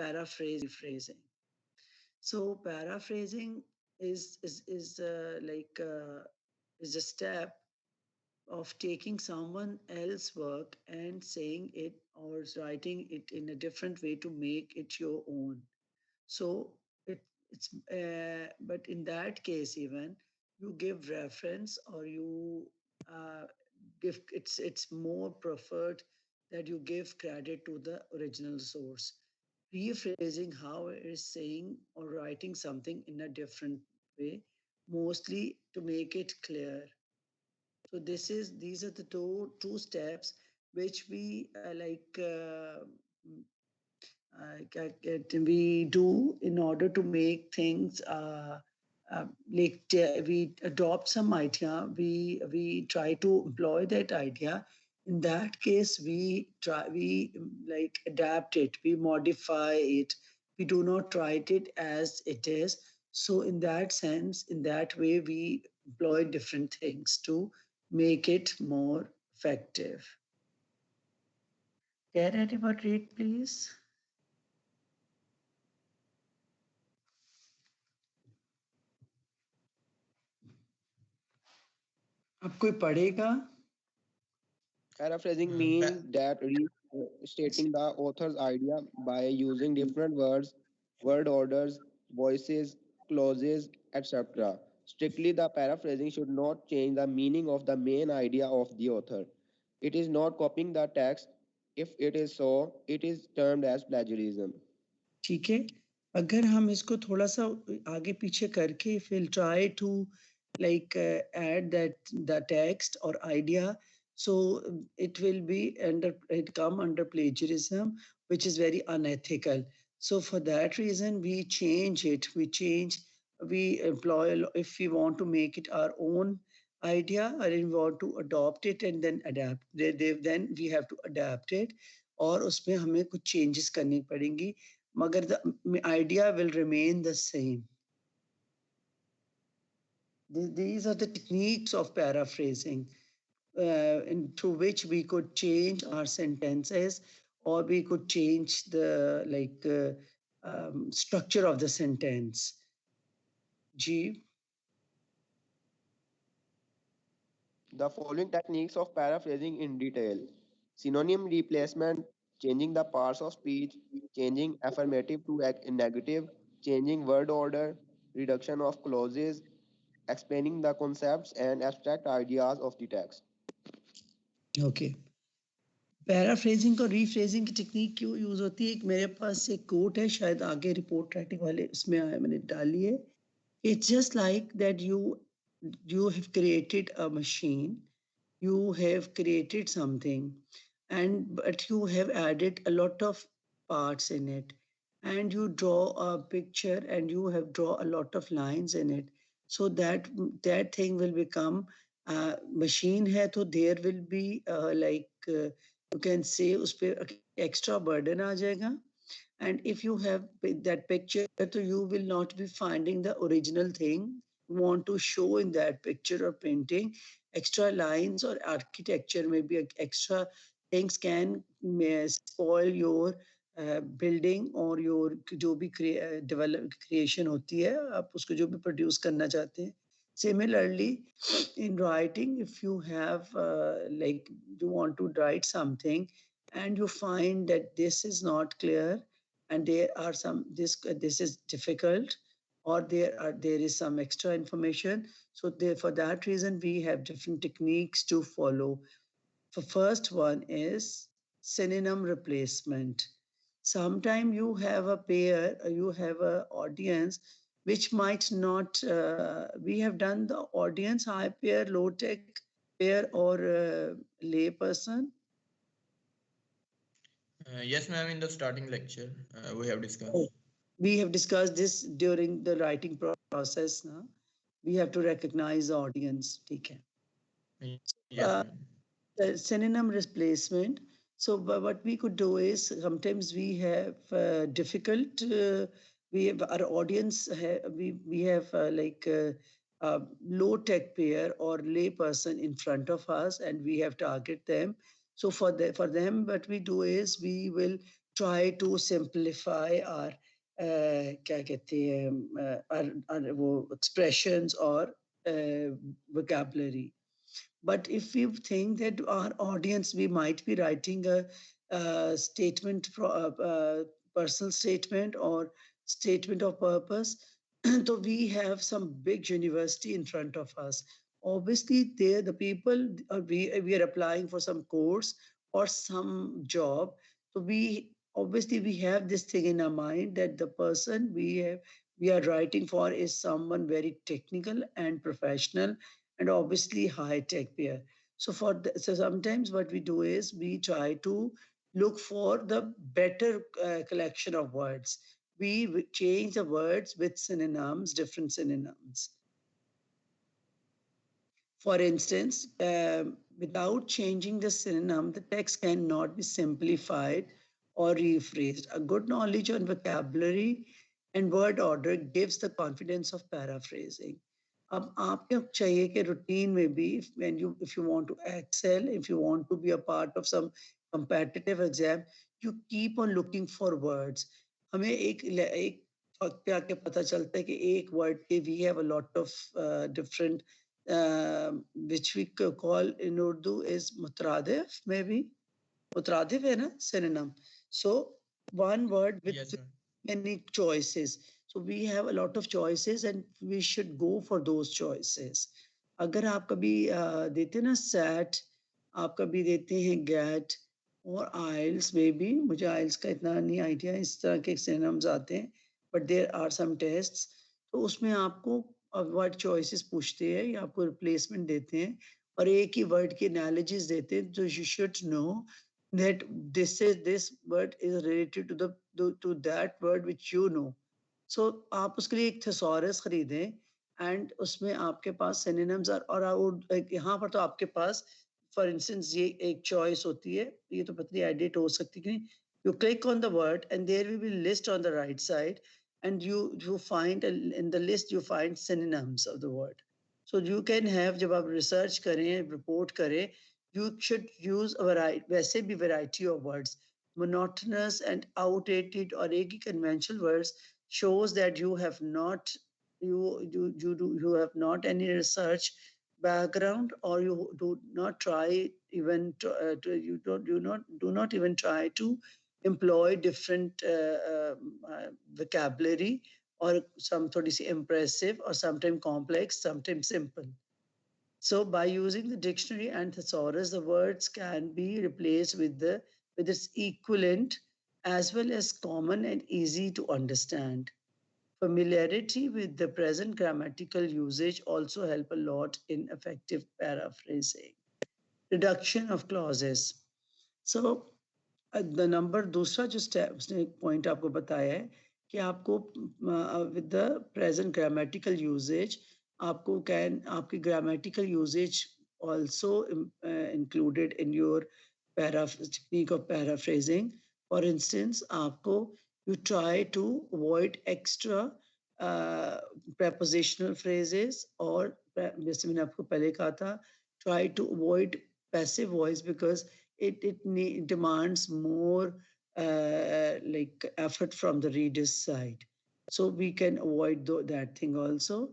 paraphrasing. So paraphrasing is a step of taking someone else's work and saying it or writing it in a different way to make it your own. So but in that case, even you give reference or you uh, give it's more preferred that you give credit to the original source. Rephrasing how it is saying or writing something in a different way, mostly to make it clear. So these are the two steps which we we do in order to make things we adopt some idea, we try to employ that idea. In that case, we adapt it, we modify it, we do not write it as it is. So in that sense, in that way, we employ different things to make it more effective. Can anyone read, please? अब कोई पढ़ेगा? Paraphrasing means that restating the author's idea by using different words, word orders, voices, clauses, etc. Strictly, the paraphrasing should not change the meaning of the main idea of the author. It is not copying the text. If it is so, it is termed as plagiarism. ठीक है, अगर हम इसको थोड़ा सा आगे पीछे करके we'll try to add that the text or idea, so it come under plagiarism, which is very unethical. So for that reason, we employ, if we want to make it our own idea or we want to adopt it and then adapt, then we have to adapt it और उसमें हमें कुछ changes करनी पड़ेंगी, मगर the idea will remain the same. These are the techniques of paraphrasing, through which we could change our sentences or we could change the structure of the sentence. G. The following techniques of paraphrasing in detail: synonym replacement, changing the parts of speech, changing affirmative to negative, changing word order, reduction of clauses, explaining the concepts and abstract ideas of the text. Okay. Paraphrasing और rephrasing की technique क्यों use होती है? एक मेरे पास एक coat है, शायद आगे रिपोर्ट राइटिंग वाले उसमें आया, मैंने डाली है. It's just like that you have created a machine, you have created something, but you have added a lot of parts in it, and you draw a picture and you have draw a lot of lines in it, so that thing will become machine hai, so there will be you can say us pe extra burden aa jayega. And if you have that picture, so you will not be finding the original thing you want to show in that picture or painting. Extra lines or architecture, maybe extra things can spoil your building or your जो भी develop creation होती है, आप उसको जो भी produce करना चाहते हैं. Similarly, in writing, if you have you want to write something and you find that this is not clear and there are some this is difficult, or there is some extra information, so for that reason we have different techniques to follow. The first one is synonym replacement. Sometimes you have a pair, you have an audience which might not, we have done the audience high pair, low tech pair, or lay person. Yes, ma'am, in the starting lecture, we have discussed. Oh, we have discussed this during the writing process. Na? We have to recognize the audience. Okay. Yes, ma'am. The synonym replacement. So what we could do is sometimes we have difficult. We have our audience. We have low tech pair or lay person in front of us, and we have target them. So for them, what we do is we will try to simplify our क्या कहते हैं our वो expressions or vocabulary. But if we think that our audience, we might be writing a statement, personal statement or statement of purpose, so we have some big university in front of us. Obviously, they the people we are applying for some course or some job. So we obviously we have this thing in our mind that the person we are writing for is someone very technical and professional and obviously high tech pair. So sometimes what we do is we try to look for the better collection of words. We change the words with synonyms, different synonyms. For instance, without changing the synonym, the text cannot be simplified or rephrased. A good knowledge on vocabulary and word order gives the confidence of paraphrasing. अब आपको चाहिए कि routine में भी if you want to excel, if you want to be a part of some competitive exam, you keep on looking for words. हमें एक वक्त पे आके पता चलता है कि एक word के we have a lot of different which we call in Urdu is mutradif, maybe. Mutradif hai na, synonym. So one word with Yes, ma'am. many choices. So we have a lot of choices and we should go for those choices. अगर आप कभी देते ना SAT, आप कभी देते हैं GAT और IELTS में भी, मुझे IELTS का इतना नहीं आइडिया, इस तरह के synonyms आते हैं, but there are some tests. तो उसमें आपको वर्ड चॉइसेस पूछते हैं या आपको रिप्लेसमेंट देते हैं और एक ही वर्ड की एनालॉजीज देते हैं, तो you should know that this word is related to that word which you know. So आप उसके लिए एक thesaurus खरीदें and उसमें आपके पास synonyms और यहाँ पर तो आपके पास for instance ये एक choice होती है, ये तो पता नहीं edit हो सकती है कि नहीं. You click on the word and there will be list on the right side and you find in the list you find synonyms of the word. So you can have जब आप research करें, report करें, you should use a variety of words. Monotonous and outdated or conventional words shows that you have not you have not any research background or you do not try even you do not even try to employ different vocabulary or some थोड़ी सी impressive or sometimes complex, sometimes simple. So by using the dictionary and thesaurus, the words can be replaced with its equivalent as well as common and easy to understand. Familiarity with the present grammatical usage also help a lot in effective paraphrasing. Reduction of clauses. So the number दूसरा जो step उसने एक point आपको बताया है कि आपको with the present grammatical usage आपको आपकी grammatical usage also included in your technique of paraphrasing. For instance, आपको you try to avoid extra prepositional phrases or जैसे मैंने आपको पहले कहा था, try to avoid passive voice because it demands more like effort from the reader's side. So we can avoid that thing also.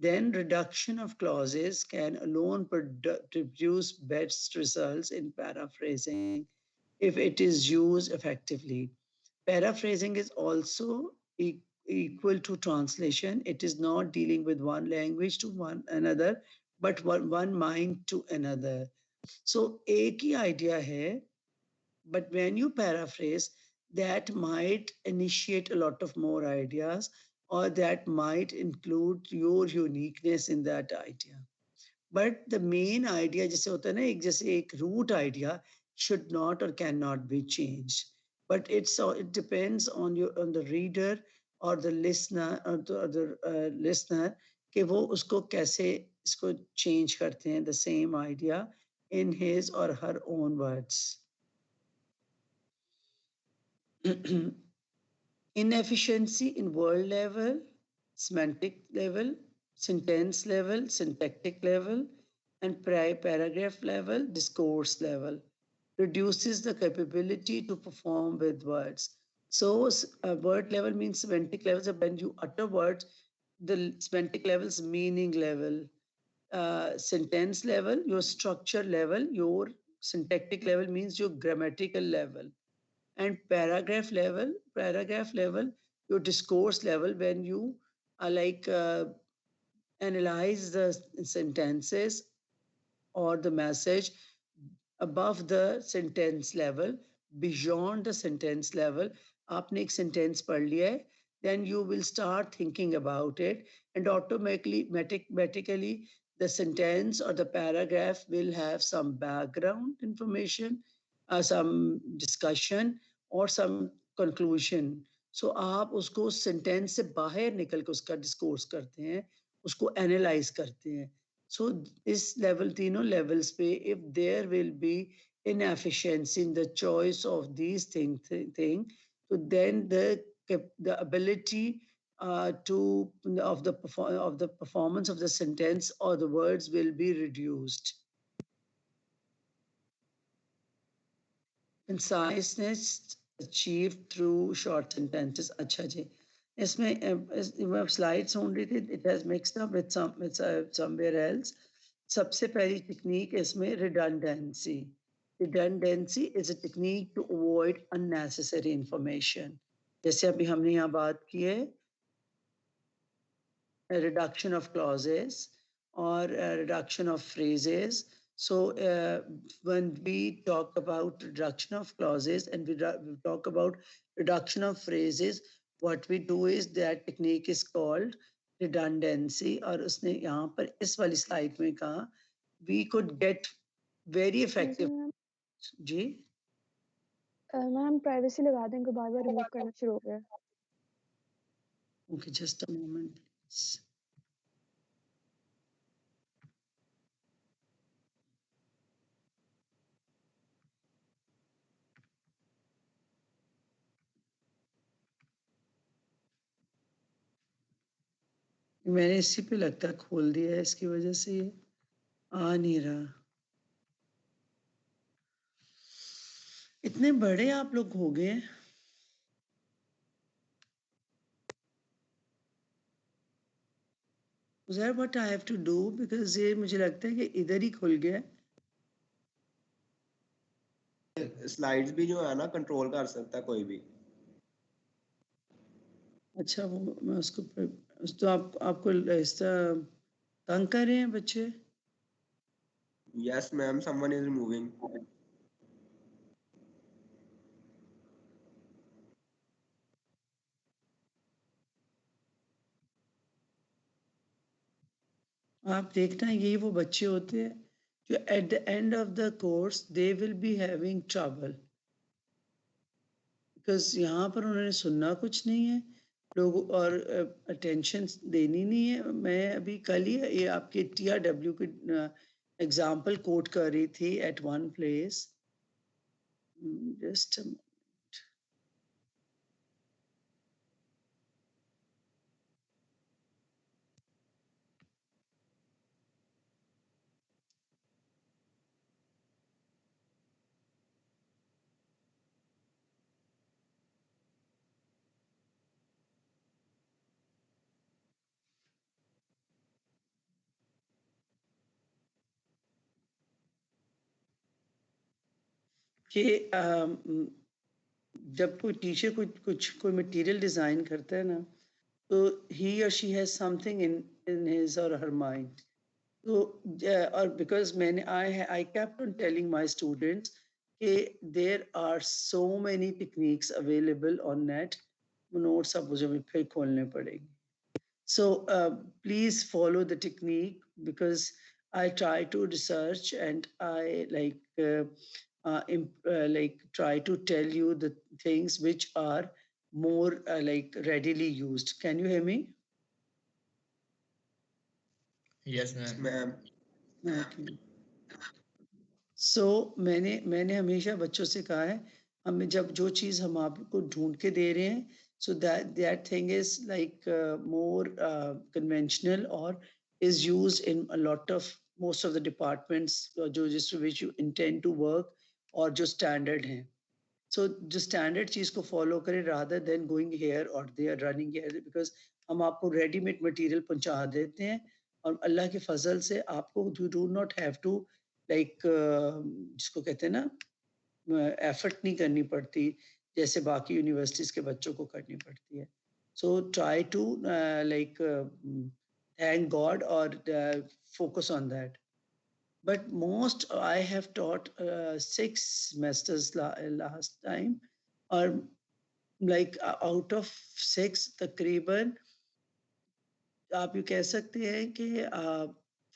Then reduction of clauses can alone produce best results in paraphrasing if it is used effectively. Paraphrasing is also equal to translation. It is not dealing with one language to one another, but one mind to another. So एक ही idea है, but when you paraphrase, that might initiate a lot of more ideas or that might include your uniqueness in that idea. But the main idea जैसे होता है ना जैसे एक root idea should not or cannot be changed. But it depends on the reader or the listener or the listener कि वो उसको कैसे इसको change करते हैं the same idea in his or her own words. Inefficiency in word level, semantic level, sentence level, syntactic level, and paragraph level, discourse level. reduces the capability to perform with words. So word level means semantic levels. When you utter words, the semantic levels, meaning level, sentence level, your structure level, your syntactic level means your grammatical level, and paragraph level, your discourse level, when you analyze the sentences or the message above the sentence level, beyond the sentence level. आपने एक sentence पढ़ लिया है, then you will start thinking about it, and automatically the sentence or the paragraph will have some background information, some discussion or some conclusion. So आप उसको sentence से बाहर निकल के उसका discourse करते हैं, उसको analyze करते हैं. So this level, तीनों levels पे, if there will be inefficiency in the choice of these thing, so then the ability of the performance of the sentence or the words will be reduced. Conciseness achieved through short sentences. अच्छा जी, इसमें slides ढूंढ रही थी, it has mixed up with somewhere else. सबसे पहली technique इसमें redundancy. Redundancy is a technique to avoid unnecessary information. जैसे अभी हमने यहाँ बात की है, a reduction of clauses or a reduction of phrases. So when we talk about reduction of clauses and we talk about reduction of phrases, what we do is that technique is called redundancy. और उसने यहाँ पर इस वाली slide में कहा, we could get very effective. जी ma'am privacy लगा दें, इनको बार बार रिमूव करना शुरू हो गया. Okay, just a moment, please. मैंने इसी पे लगता खोल दिया है, इसकी वजह से ये आ नहीं रहा. इतने बड़े आप लोग हो गए. Is that what I have to do? Because ये मुझे लगता है कि इधर ही खुल गया. स्लाइड्स भी जो है ना कंट्रोल कर सकता है कोई भी. अच्छा, वो मैं उसको तो आपको इस तरह तंग कर रहे हैं बच्चे. Yes ma'am, someone is removing. आप देखना, यही वो बच्चे होते हैं जो at the end of the course they will be having trouble, because यहाँ पर उन्होंने सुनना कुछ नहीं है, लोगों और अटेंशन देनी नहीं है. मैं अभी कल ही ये आपके TRW की एग्जाम्पल कोट कर रही थी at one place. Just a moment. कि जब कोई टीचर कोई मटेरियल डिजाइन करता है ना, तो he or she has something in his or her mind. So or because I kept on telling my students that there are so many techniques available on net. Notes अब मुझे फिर खोलने पड़ेंगे. So please follow the technique, because I try to research and I try to tell you the things which are more readily used. Can you hear me? Yes, ma'am. Okay. So मैंने हमेशा बच्चों से कहा है, हमें जब जो चीज़ हम आपको ढूंढ के दे रहे हैं, so that thing is more conventional or is used in most of the departments which you intend to work और जो स्टैंडर्ड हैं. सो जो स्टैंडर्ड चीज़ को फॉलो करें rather than going here or there, running here, because हम आपको readymade material पहुंचा देते हैं और अल्लाह के फजल से आपको you do not have to like जिसको कहते हैं ना एफर्ट नहीं करनी पड़ती जैसे बाकी यूनिवर्सिटीज के बच्चों को करनी पड़ती है. So try to like thank God or focus on that. But most I have taught 6 semesters last time, or like out of 6 तकरीबन आप ये कह सकते हैं कि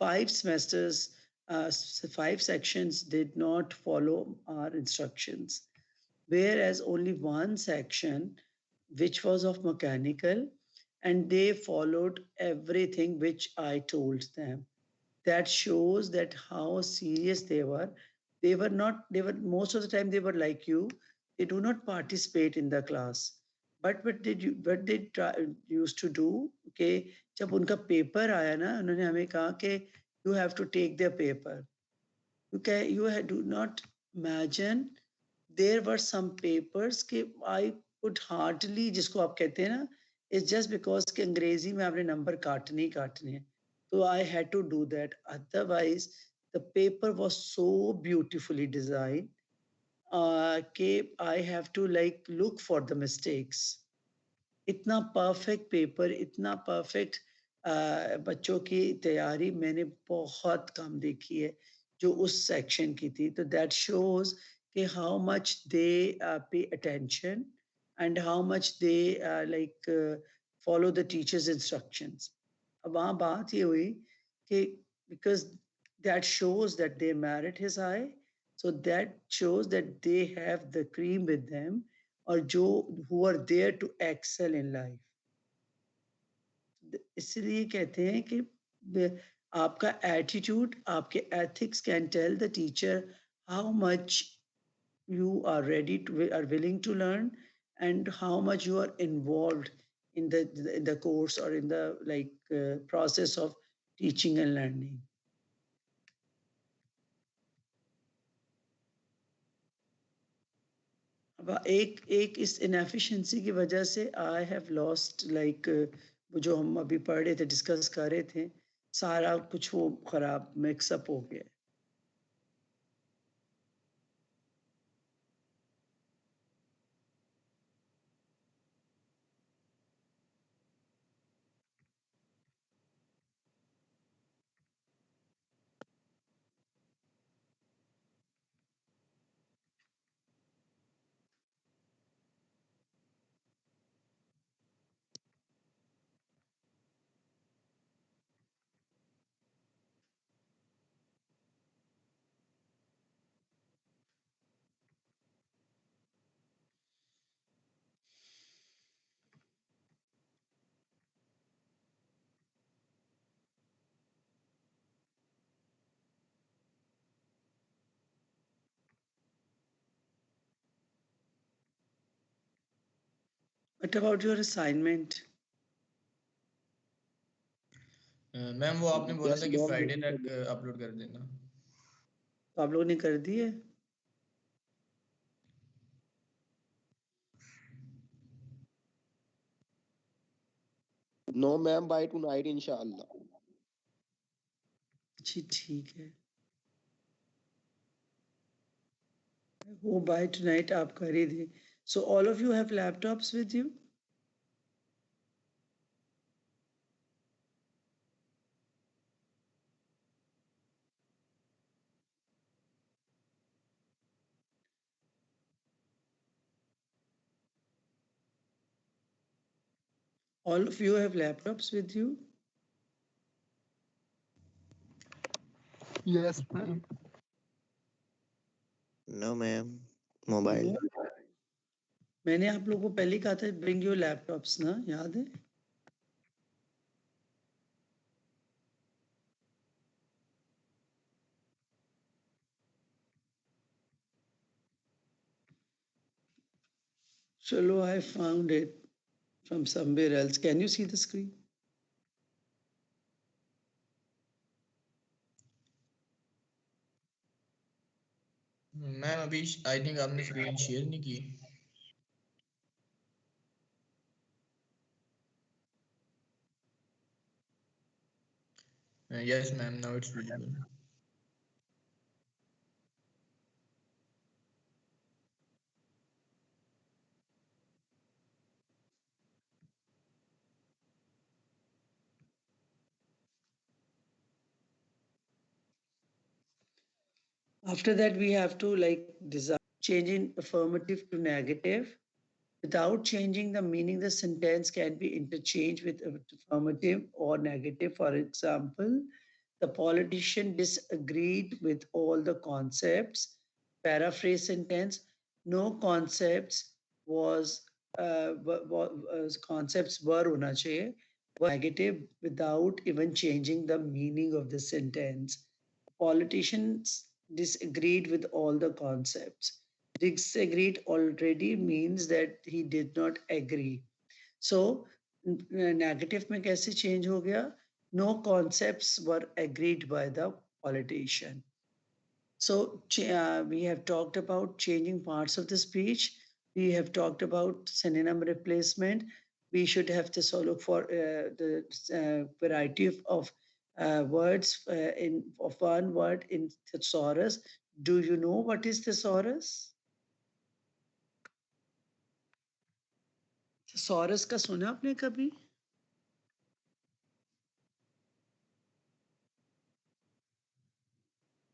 5 semesters, 5 sections did not follow our instructions, whereas only one section which was of mechanical, and they followed everything which I told them. That shows that how serious they were. They were not, they were most of the time they were like you. They do not participate in the class. But what they used to do, okay, जब उनका paper आया ना उन्होंने हमें कहा कि you have to take their paper. Do not imagine there were some papers कि I could hardly, जिसको आप कहते हैं ना, it's just because कि अंग्रेजी में आपने नंबर काटने ही काटने हैं. So I had to do that. Otherwise, the paper was so beautifully designed कि I have to like look for the mistakes. इतना perfect paper, इतना perfect बच्चों की तैयारी मैंने बहुत कम देखी है जो उस section की थी. तो that shows कि how much they pay attention and how much they follow the teacher's instructions. अब वहाँ बात ये हुई कि because that shows that they merit his eye, so that shows that they have the cream with them, और जो who are there to excel in life. इसलिए कहते हैं कि आपका attitude, आपके ethics can tell the teacher how much you are ready to, are willing to learn, and how much you are involved in the course or in the process of teaching and learning. अब एक इस inefficiency की वजह से I have lost जो हम अभी पढ़ रहे थे, डिस्कस कर रहे थे, सारा कुछ वो खराब मिक्सअप हो गया. What about your assignment? Ma'am वो आपने बोला Yes, था कि ma'am, फ्राइडे ready तक for अपलोड कर देना. तो आप लोगों ने कर दी है? No, ma'am, by tonight, inshallah. जी ठीक है. वो by tonight आप कर ही दें. So all of you have laptops with you? All of you have laptops with you? Yes, ma'am. No, ma'am. Mobile. मैंने आप लोगों को पहले ही कहा था bring your laptops ना, याद है? चलो, I found it from somewhere else. Can you see the screen? Ma'am अभी आई थिंक आपने स्क्रीन शेयर नहीं की. Yes ma'am, now it's visible. After that, we have to like design changing affirmative to negative. Without changing the meaning, the sentence can be interchanged with affirmative or negative. For example, the politician disagreed with all the concepts. Paraphrase sentence: no concepts was concepts were होना चाहिए, were negative without even changing the meaning of the sentence. Politicians disagreed with all the concepts. Disagreed already means that he did not agree. So negative में कैसे change हो गया? No concepts were agreed by the politician. So we have talked about changing parts of the speech. We have talked about synonym replacement. We should have to so look for the variety of words of one word in thesaurus. Do you know what is thesaurus? Thesaurus का सुना आपने कभी?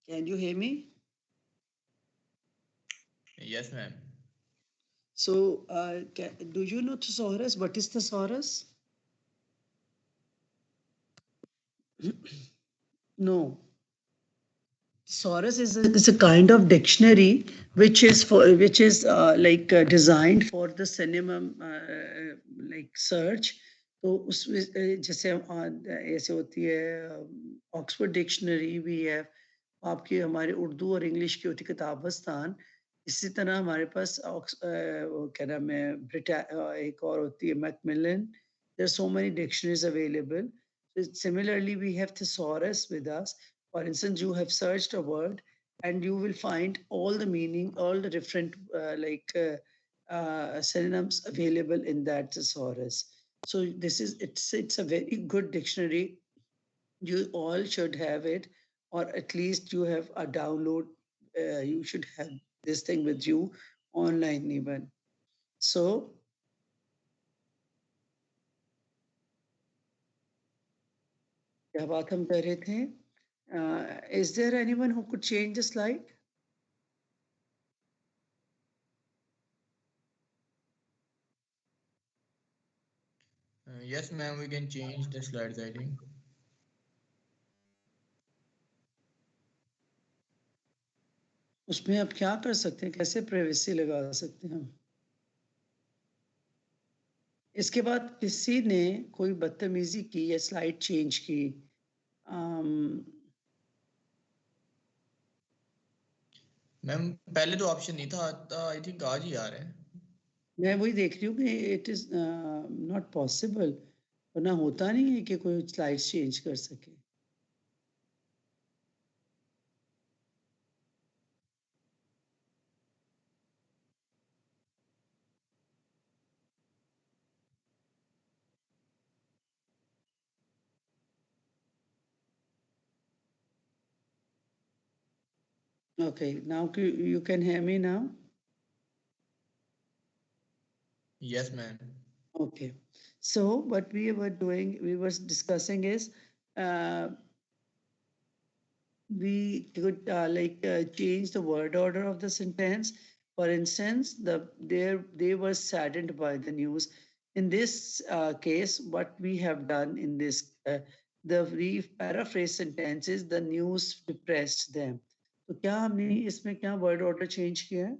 Can you hear me? Yes ma'am. So, do you know thesaurus? What is thesaurus? No. Thesaurus is a kind of dictionary which is designed for the synonym like search. तो उसमें जैसे ऐसे होती है ऑक्सफोर्ड डिक्शनरी भी है, आपकी हमारे उर्दू और इंग्लिश की होती किताबस्तान. इसी तरह हमारे पास क्या नाम है एक और होती है Macmillan. There are so many dictionaries available. Similarly, we have thesaurus with us. For instance, you have searched a word and you will find all the meaning, all the different synonyms available in that thesaurus. So it's a very good dictionary. You all should have it, or at least you have a download. You should have this thing with you online even. So क्या बात हम कर रहे थे? Is there anyone who could change the slide? Yes ma'am, we can change the slides I think. उसमें आप क्या कर सकते हैं? कैसे प्राइवेसी लगा सकते हैं हम? इसके बाद किसी ने कोई बदतमीजी की या स्लाइड चेंज की, मैम पहले तो ऑप्शन नहीं था, आई थिंक आज ही आ रहा है. मैं वही देख रही हूँ कि इट इज नॉट पॉसिबल, वरना होता नहीं है कि कोई स्लाइड्स चेंज कर सके. Okay, now you can hear me now? Yes ma'am. Okay. So what we were doing, we were discussing is we could change the word order of the sentence. For instance, they were saddened by the news. In this case, what we have done in this, the paraphrase sentence is the news depressed them. तो क्या हमने इसमें क्या word order change किया है?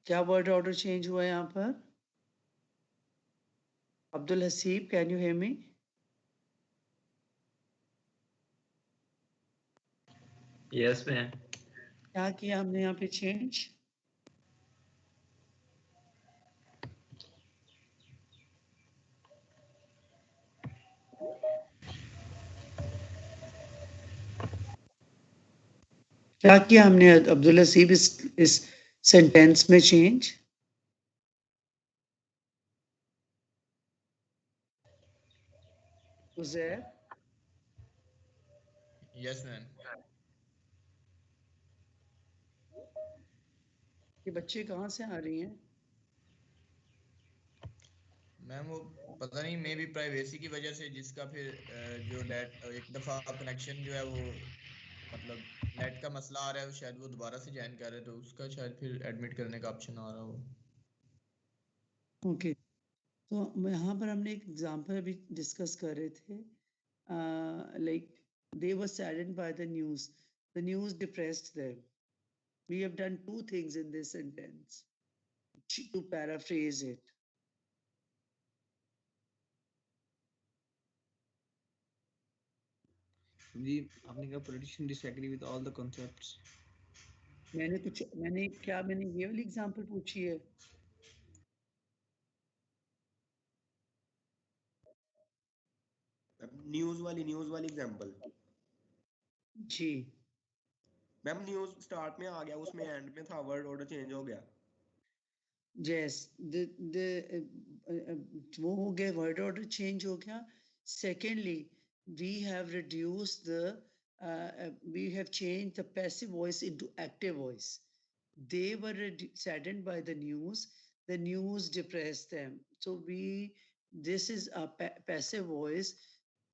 क्या word order change हुआ है यहाँ पर? Abdul Hasib, can you hear me? Yes, ma'am. क्या किया हमने यहाँ पे change? क्या किया हमने अब्दुल हसीब इस सेंटेंस में चेंज? उज़ैर? Yes ma'am. ये बच्चे कहाँ से आ रही हैं? मैम वो पता नहीं, मे बी प्राइवेसी की वजह से, जिसका फिर जो नेट एक दफ़ा कनेक्शन जो है वो मतलब नेट का मसला आ रहा है, शायद वो दोबारा से ज्वाइन कर रहे, तो उसका शायद फिर एडमिट करने का ऑप्शन आ रहा हो। ओके, तो यहाँ पर हमने एक एग्जांपल अभी डिस्कस कर रहे थे, like they were saddened by the news depressed them. We have done two things in this sentence to paraphrase it. जी आपने कहा politician disagree with all the concepts. मैंने ये वाली एग्जांपल पूछी है? न्यूज वाली एग्जांपल जी मैम, न्यूज स्टार्ट में आ गया, उसमें एंड में था, वर्ड ऑर्डर चेंज हो गया। yes the वो हो गया, word order change हो गया. Secondly, we have reduced we have changed the passive voice into active voice. They were saddened by the news depressed them, so this is a passive voice.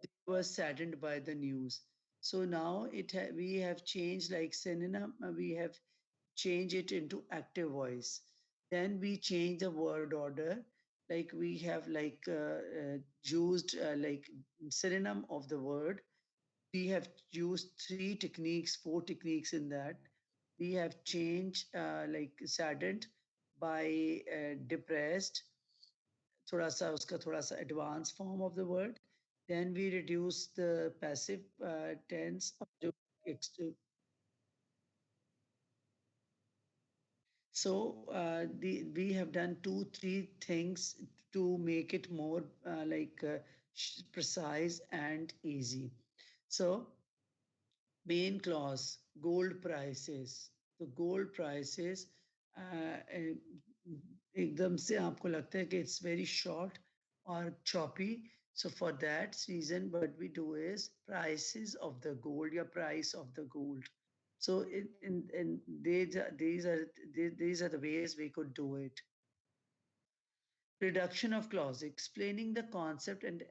They were saddened by the news. So now we have changed, like synonym, we have changed it into active voice. Then we change the word order, like we have used like synonym of the word. We have used 4 techniques in that. We have changed like saddened by depressed, थोड़ा सा advanced form of the word. Then we reduce the passive tense of the so we have done 2-3 things to make it more precise and easy. So main clause, gold prices. The gold prices एकदम से आपको लगता है कि it's very short or choppy. So for that reason, what we do is prices of the gold, your price of the gold. So these are the ways we could do it. Reduction of clause, explaining the concept and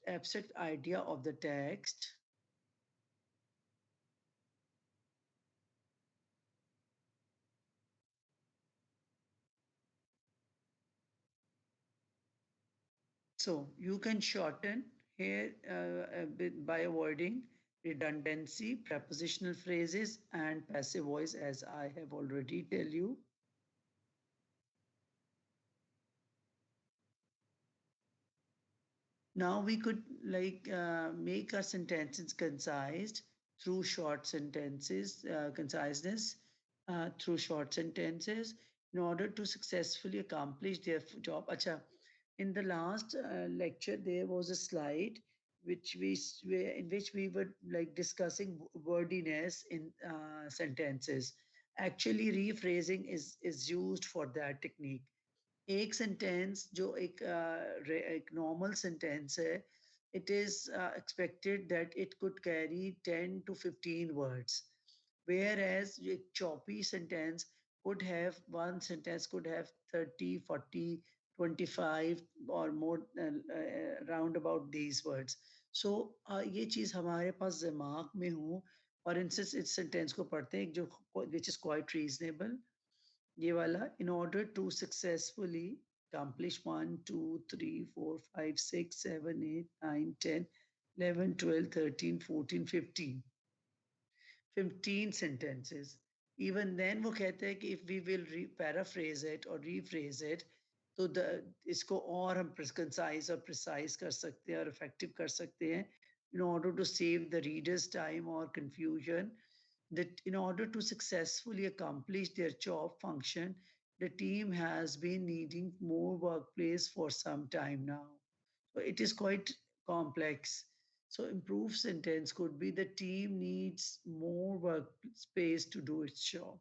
abstract idea of the text. So you can shorten here a bit by avoiding redundancy, prepositional phrases, and passive voice, as I have already tell you. Now we could make our sentences concise through short sentences, conciseness through short sentences in order to successfully accomplish their job. Acha, in the last lecture, there was a slide in which we were like discussing wordiness in sentences. Actually, rephrasing is used for that technique. एक sentence जो एक normal sentence है, it is expected that it could carry 10 to 15 words, whereas a choppy sentence could have, one sentence could have 30, 40, 25 or more, round about these words. So ये चीज हमारे पास दिमाग में हो और इनसे इस सेंटेंस को पढ़ते हैं जो which is quite reasonable. ये वाला, in order to successfully accomplish 1, 2, 3, 4, 5, 6, 7, 8, 9, 10, 11, 12, 13, 14, 15. 15 sentences. Even then वो कहते हैं कि if we will paraphrase it or rephrase it, तो इसको और हम concise और precise कर सकते हैं और effective कर सकते हैं in order to save the reader's time or confusion. That in order to successfully accomplish their job function, the team has been needing more workplace for some time now. So it is quite complex. So improved sentence could be the team needs more workspace to do its job.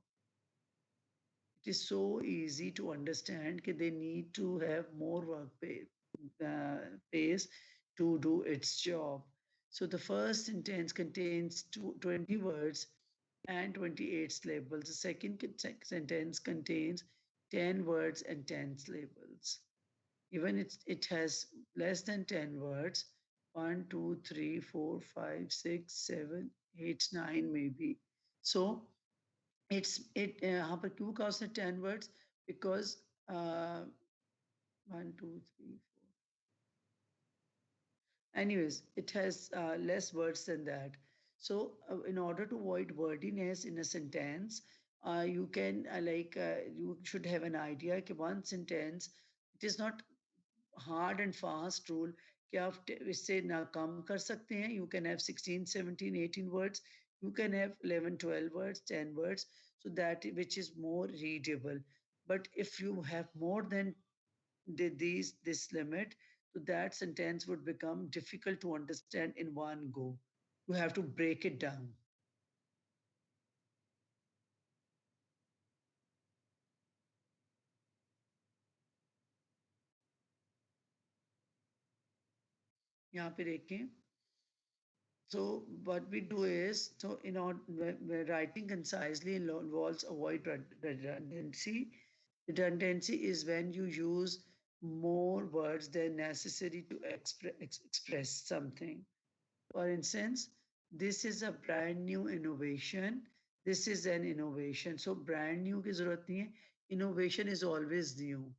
It is so easy to understand that they need to have more space to do its job. So the first sentence contains 20 words and 28 syllables. The second sentence contains 10 words and 10 syllables. Even it has less than 10 words, 1, 2, 3, 4, 5, 6, 7, 8, 9 maybe. So यहाँ पर क्यों कहा उसने 10 words? Because 1, 2, 3, 4. Anyways, it has less words than that. So in order to avoid wordiness in a sentence, you can you should have an idea that one sentence, it is not hard and fast rule कि आप इससे ना कम कर सकते हैं. You can have 16, 17, 18 words. You can have 11, 12 words, 10 words, so that which is more readable. But if you have more than this limit, so that sentence would become difficult to understand in one go. You have to break it down. यहाँ पे देखें. So what we do is, so in order, writing concisely involves avoid redundancy. Redundancy is when you use more words than necessary to express something. For instance, this is a brand new innovation. This is an innovation. So brand new की ज़रूरत नहीं है. Innovation is always new.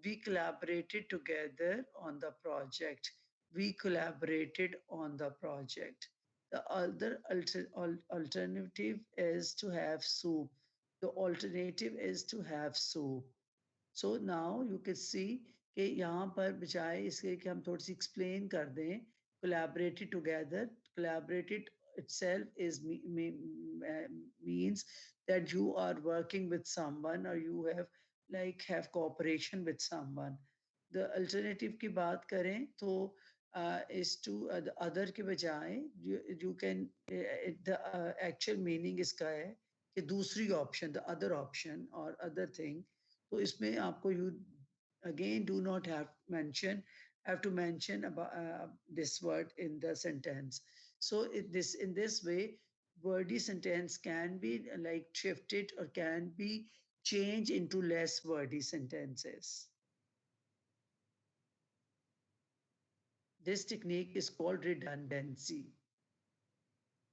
We collaborated together on the project. We collaborated on the project. The other alternative is to have soup. The alternative is to have soup. So now you can see कि यहाँ पर बजाय इसके कि हम थोड़ी सी explain कर दें, collaborated together, collaborated itself is means that you are working with someone or you have cooperation with someone. The alternative की बात करें तो is to the other के बजाय you can the actual meaning इसका है कि दूसरी option, the other option or other thing. तो इसमें आपको you again do not have to mention about this word in the sentence. So in this way, wordy sentence can be like shifted or can be changed into less wordy sentences. This technique is called redundancy.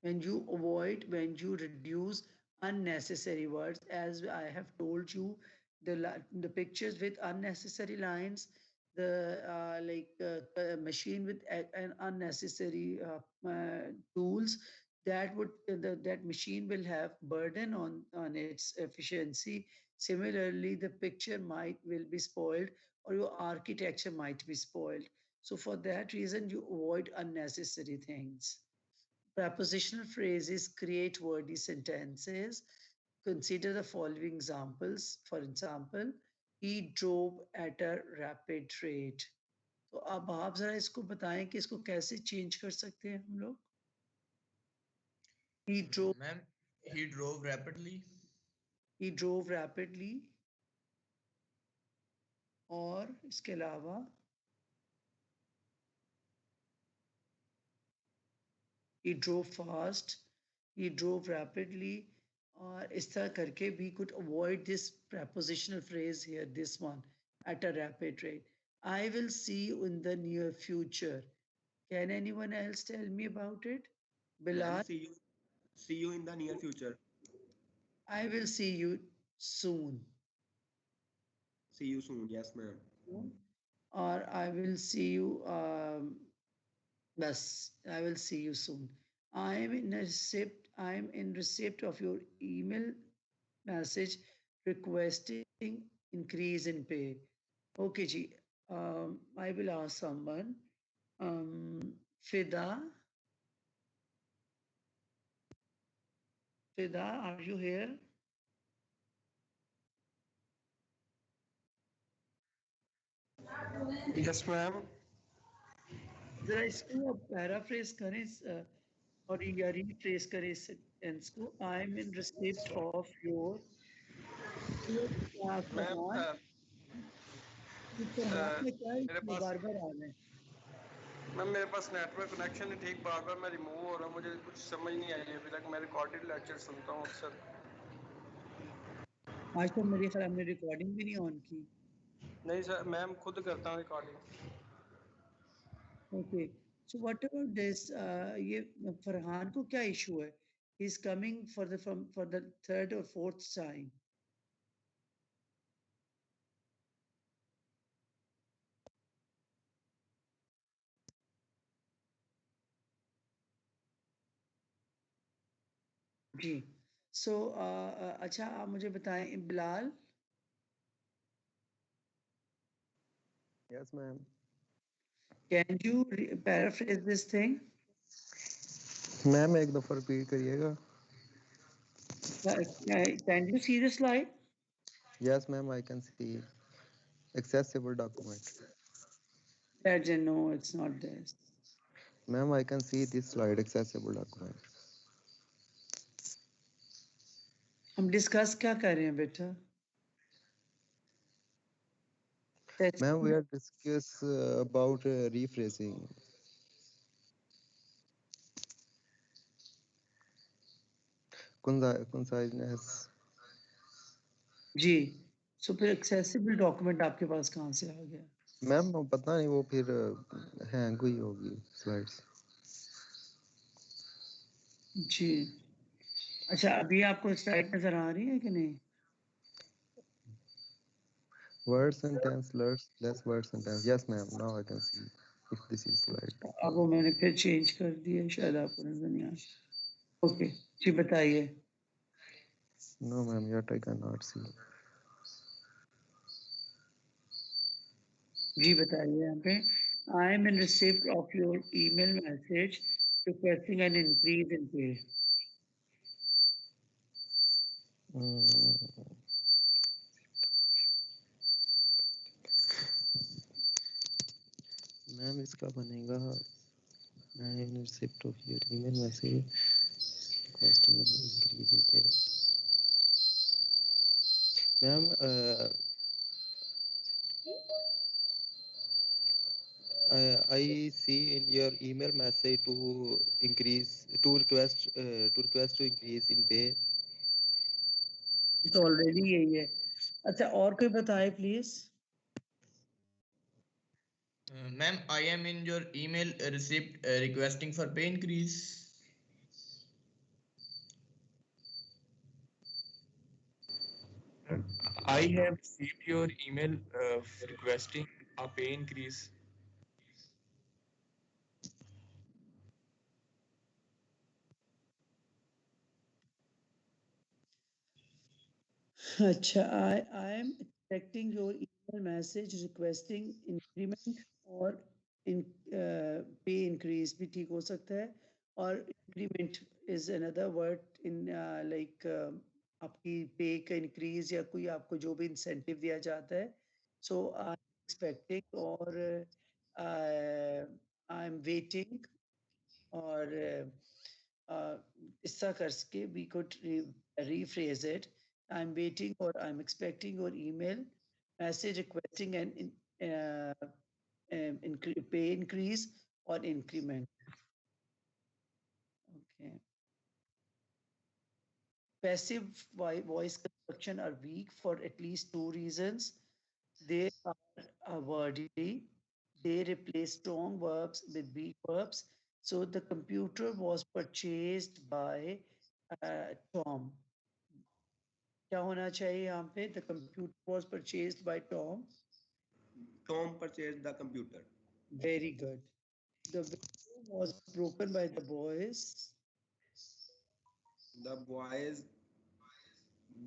When you reduce unnecessary words, as I have told you, the pictures with unnecessary lines, the machine with an unnecessary tools, that machine will have burden on its efficiency. Similarly, the picture will be spoiled or your architecture might be spoiled. So for that reason, you avoid unnecessary things. Prepositional phrases create wordy sentences. Consider the following examples. For example, he drove at a rapid rate. तो अब आप जरा इसको बताएं कि इसको कैसे change कर सकते हैं हम लोग. He drove. Ma'am, he drove rapidly. He drove rapidly. और इसके अलावा he drove fast, he drove rapidly, or इस तरह करके we could avoid this prepositional phrase here, this one, at a rapid rate. I will see you in the near future. Can anyone else tell me about it? Bilal? See you in the near future. I will see you soon. See you soon. Yes, ma'am. Or I will see you, yes, I will see you soon. I am in receipt of your email message requesting increase in pay. Okay, ji. I will ask someone. Fida, are you here? Yes, ma'am. जरा इसको paraphrase करें और या rephrase करें इस sentence को. आई am in receipt of your ma'am Farhan. Farhan में क्या मेरे issue पास बार-बार आ रहे हैं? मैम मेरे पास नेटवर्क कनेक्शन नहीं ठीक, बार बार मैं रिमूव हो रहा हूँ, मुझे कुछ समझ नहीं आई अभी तक. मैं रिकॉर्डेड लेक्चर सुनता हूँ अक्सर. आज तो मेरे ख्याल हमने रिकॉर्डिंग भी नहीं ऑन की. नहीं सर, मैम खुद करता हूँ recording. Okay, so what about this? ये फरहान को क्या इशू है? He is coming for the third और फोर्थ टाइम. जी, सो अच्छा आप मुझे बताएं Bilal. Yes, ma'am. Can you paraphrase this thing? Ma'am एक दफा रिपीट करिएगा. Can you see the slide? Yes, ma'am. I can see accessible document. No, it's not this. Ma'am, I can see this slide accessible document. हम discuss क्या कर रहे हैं बेटा? Ma'am, we are discuss about rephrasing. Conciseness. जी, सो फिर accessible document आपके पास कहाँ से आ गया? मैम पता नहीं वो फिर हैंग हुई होगी स्लाइड्स. जी, अच्छा अभी आपको स्लाइड नजर आ रही है कि नहीं? Word sentence, less word sentence. Yes, ma'am. Now I can see if this is slide. अब वो मैंने फिर चेंज कर दिया, शायद आपको नजर नहीं आ. ओके जी बताइए. No, ma'am. Yet I cannot see. जी बताइए यहाँ पे. I am in receipt of your email message requesting an increase in pay. Ma'am इसका बनेगा I in receipt of your email message requesting increase in pay. Ma'am I see in your email message to request to increase in pay. तो already यही है. अच्छा और कोई बताए please. Ma'am, I am in your email receipt requesting for pay increase. I have received your email requesting a pay increase. अच्छा, I am expecting your email message requesting increment और in pay increase भी ठीक हो सकता है. और increment is another word in like आपकी pay का increase या कोई आपको जो भी incentive दिया जाता है. So I am expecting और I am waiting और इस तरह करके we could rephrase it. I'm waiting or I'm expecting your email message requesting an pay increase or increment. Okay. Passive voice construction are weak for at least two reasons. They are wordy. They replace strong verbs with weak verbs. So the computer was purchased by Tom. क्या होना चाहिए यहाँ पे? The computer was purchased by Tom. Tom purchased the computer. Very good. The window was broken by the boys. The boys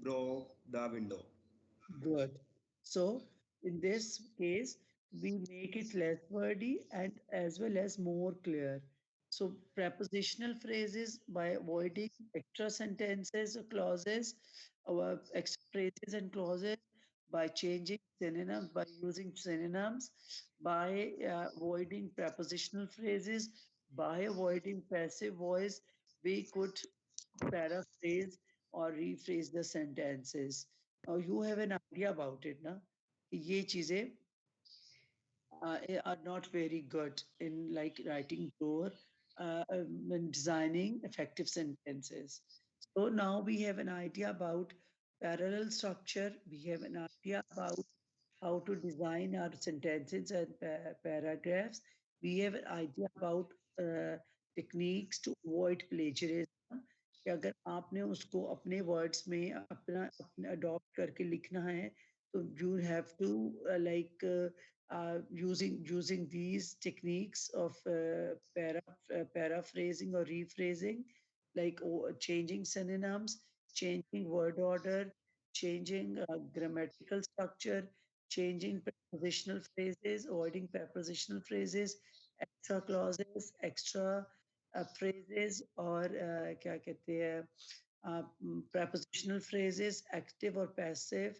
broke the window. Good. So in this case, we make it less wordy and as well as more clear. So prepositional phrases by avoiding extra sentences or clauses, our extra phrases and clauses, by changing synonyms, by using synonyms, by avoiding prepositional phrases, by avoiding passive voice, we could paraphrase or rephrase the sentences. Now you have an idea about it, na? ये चीजें are not very good in like writing or in designing effective sentences. So now we have an idea about parallel structure. We have an idea about how to design our sentences and paragraphs. We have an idea about techniques to avoid plagiarism. कि अगर आपने उसको अपने words में अपना adopt करके लिखना है तो you have to using these techniques of paraphrasing or rephrasing, like changing synonyms, changing word order, changing grammatical structure, changing prepositional phrases, avoiding prepositional phrases, extra clauses, extra phrases, or क्या कहते हैं prepositional phrases, active or passive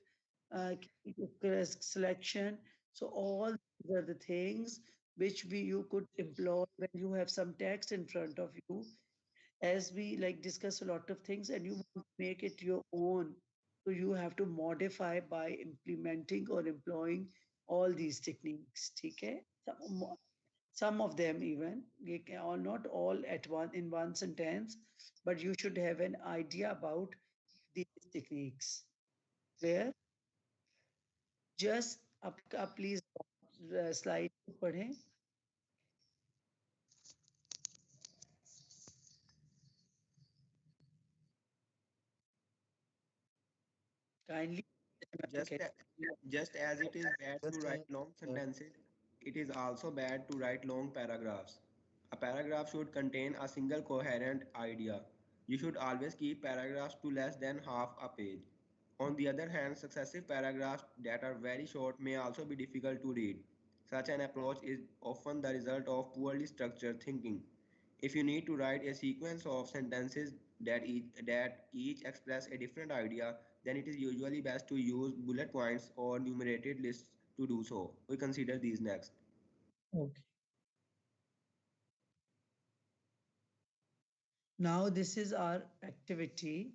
selection. So all these are the things which you could employ when you have some text in front of you. As we like discuss a lot of things and you want to make it your own, so you have to modify by implementing or employing all these techniques. Okay, some of them even, or not all at one in one sentence, but you should have an idea about these techniques. Clear? Just up please slide पढ़ें. Kindly. Just as it is bad to Just write long sentences, it is also bad to write long paragraphs. A paragraph should contain a single coherent idea. You should always keep paragraphs to less than half a page. On the other hand, successive paragraphs that are very short may also be difficult to read. Such an approach is often the result of poorly structured thinking. If you need to write a sequence of sentences that each express a different idea, then it is usually best to use bullet points or numerated lists to do so. We consider these next. Okay. Now this is our activity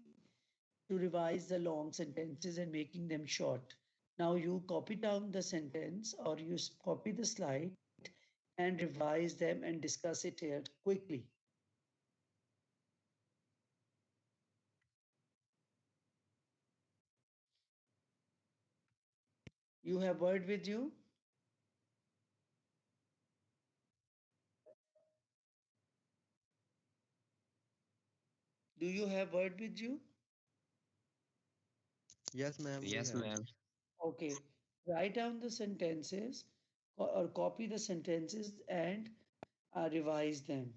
to revise the long sentences and making them short. Now you copy down the sentence or you copy the slide and revise them and discuss it here quickly. You have Word with you? Do you have Word with you? Yes, ma'am. Yes, ma'am. Okay. Write down the sentences or copy the sentences and revise them.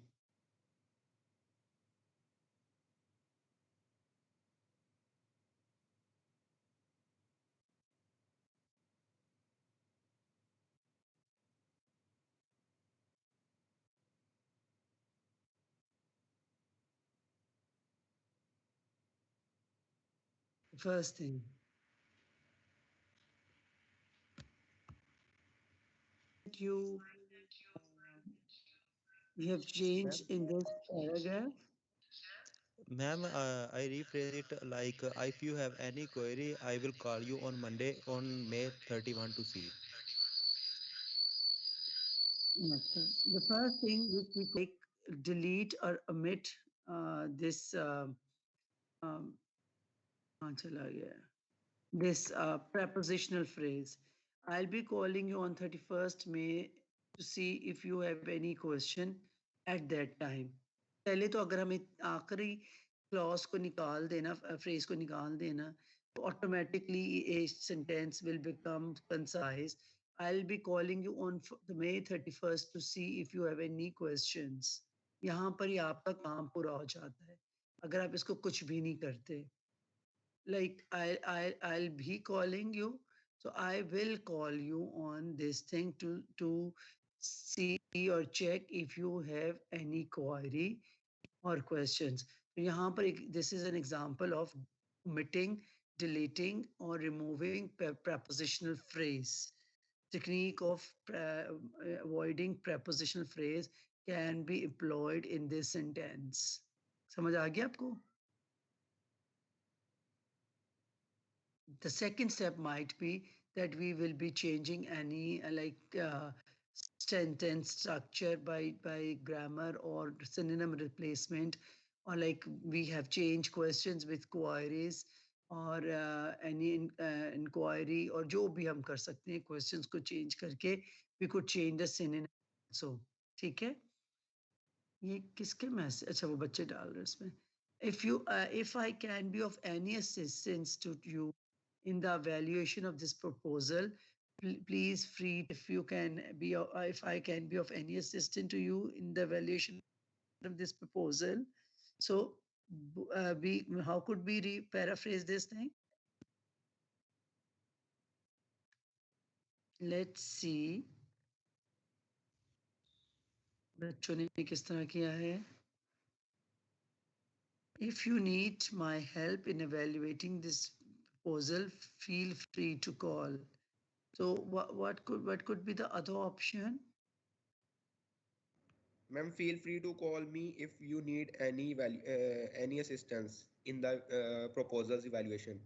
First thing. You have changed in this paragraph. Ma'am, I rephrase it like if you have any query, I will call you on Monday on May 31 to see. Yes, sir. The first thing which we take, delete or omit this this prepositional phrase. I'll be calling you on 31st May to see if you have any question at that time. पहले तो अगर हमें आखिरी clause को निकाल देना, phrase को निकाल देना, तो automatically a sentence will become concise. I'll be calling you on May 31st to see if you have any questions. यहाँ पर ही आपका काम पूरा हो जाता है अगर आप इसको कुछ भी नहीं करते. Like I'll be calling you, so I will call you on this thing to see or check if you have any query or questions. यहाँ पर this is an example of omitting deleting or removing prepositional phrase. Technique of avoiding prepositional phrase can be employed in this sentence. समझ आ गया आपको? The second step might be that we will be changing any sentence structure by grammar or synonym replacement, or like we have changed questions with queries or any inquiry, or जो भी हम कर सकते हैं questions को change करके we could change the synonym also. ठीक है? ये किसके मैसेज? अच्छा वो बच्चे डाल रहे हैं इसमें. If I can be of any assistance to you in the evaluation of this proposal, please free if you can be if I can be of any assistance to you in the evaluation of this proposal. So how could we paraphrase this thing? Let's see. बच्चों ने किस तरह किया है? If you need my help in evaluating this proposal, feel free to call. So what could be the other option? Ma'am, feel free to call me if you need any assistance in the proposal's evaluation.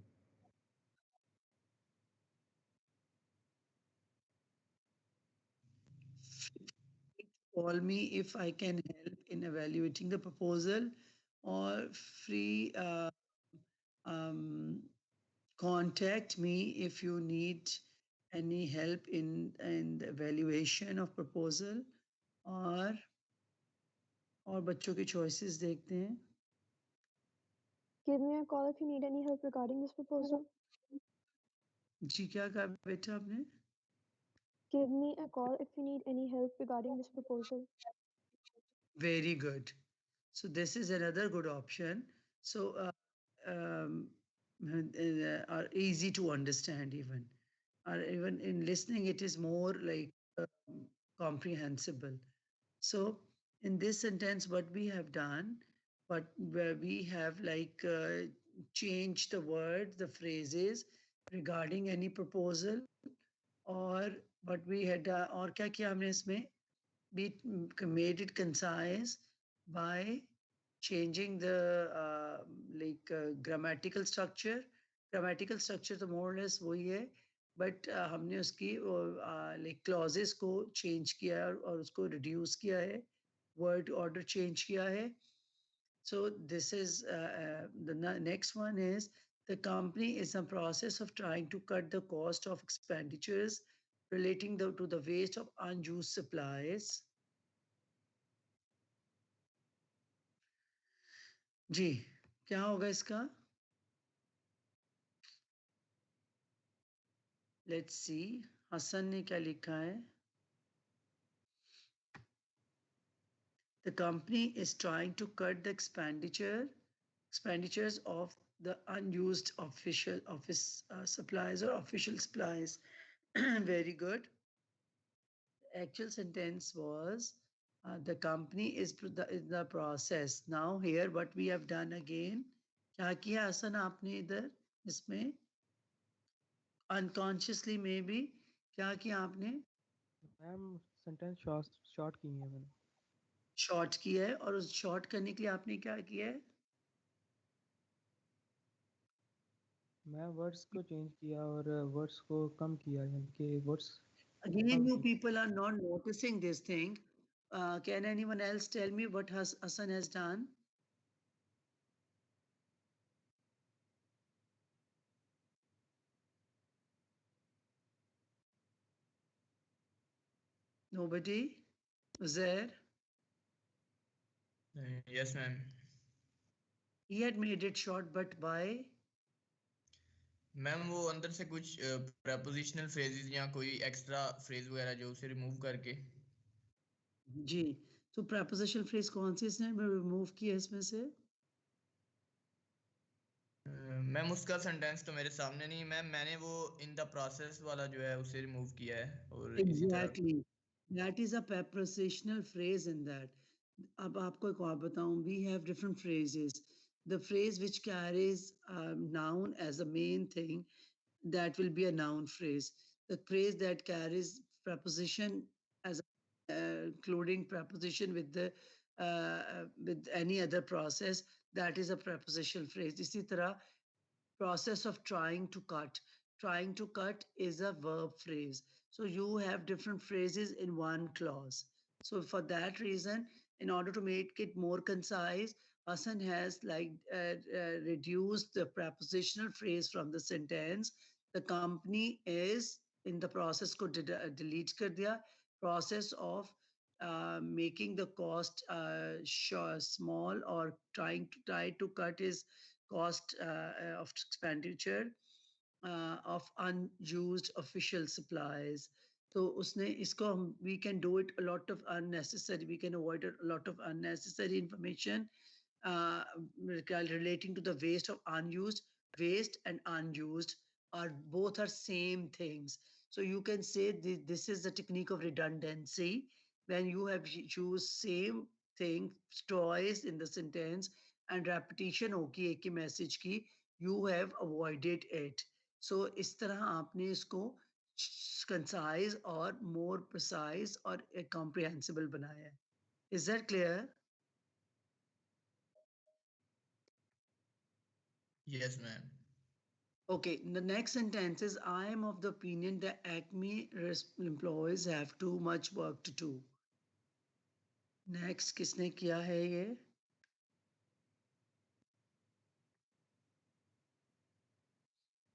Call me if I can help in evaluating the proposal, or free contact me if you need any help in the evaluation of proposal, और बच्चों की choices देखते हैं. Give me a call if you need any help regarding this proposal. जी क्या कहा बेटा आपने? Give me a call if you need any help regarding this proposal. Very good. So this is another good option. So are easy to understand even. Or even in listening, it is more like comprehensible. So in this sentence, what we have done, where we have like changed the words, the phrases regarding any proposal, or what we had, और क्या किया हमने इसमें? We made it concise by changing the grammatical structure. Grammatical structure तो more or less वही है, but हमने उसकी like clauses को change किया और उसको reduce किया है, word order change किया है. So this is the next one is the company is in the process of trying to cut the cost of expenditures relating to the waste of unused supplies. जी क्या होगा इसका? Let's see. Hasan ने क्या लिखा है? The company is trying to cut the expenditures of the unused office supplies or official supplies. Very good. The actual sentence was the company is in the process. Now here what we have done again, क्या किया हसन आपने इधर इसमें? Unconsciously maybe क्या किया आपने? Ma'am sentence short की है मैंने. शॉर्ट किया है, और उस शॉर्ट करने के लिए आपने क्या किया है? मैं वर्ड्स को चेंज किया और वर्ड्स को कम किया, यानी कि words. Again, you people are not noticing this thing. Can anyone else tell me what Hassan has done? Nobody? Uzair? Yes, ma'am. He had made it short, but by? Ma'am वो अंदर से कुछ prepositional phrases या कोई extra phrase वगैरह जो उसे remove करके. जी, तो prepositional phrase कौन सी इसने remove किया इसमें से? मैम उसका सेंटेंस तो मेरे सामने नहीं मैम, मैंने वो in the process वाला जो है उसे remove किया है. और Exactly. That is a prepositional phrase in that. अब आपको एक और बताऊं, we have different phrases. the phrase which carries noun as a main thing, that will be a noun phrase. The phrase that carries preposition as including preposition with any other process, that is a prepositional phrase. इसी तरह process of trying to cut. Trying to cut is a verb phrase. So you have different phrases in one clause. So for that reason, in order to make it more concise, Hassan has reduced the prepositional phrase from the sentence. The company is in the process ko delete kar diya. Process of making the cost small, or try to cut his cost of expenditure of unused official supplies. So usne isko we can do it a lot of unnecessary, we can avoid a lot of unnecessary information relating to the waste of unused. Waste and unused are both are same things. So you can say this is the technique of redundancy. When you have used same thing twice in the sentence and repetition होगी एक ही message की, you have avoided it. So इस तरह आपने इसको concise और more precise और comprehensible बनाया है. Is that clear? Yes, ma'am. Okay, the next sentence is, I am of the opinion that Acme employees have too much work to do. Next, किसने किया है ये?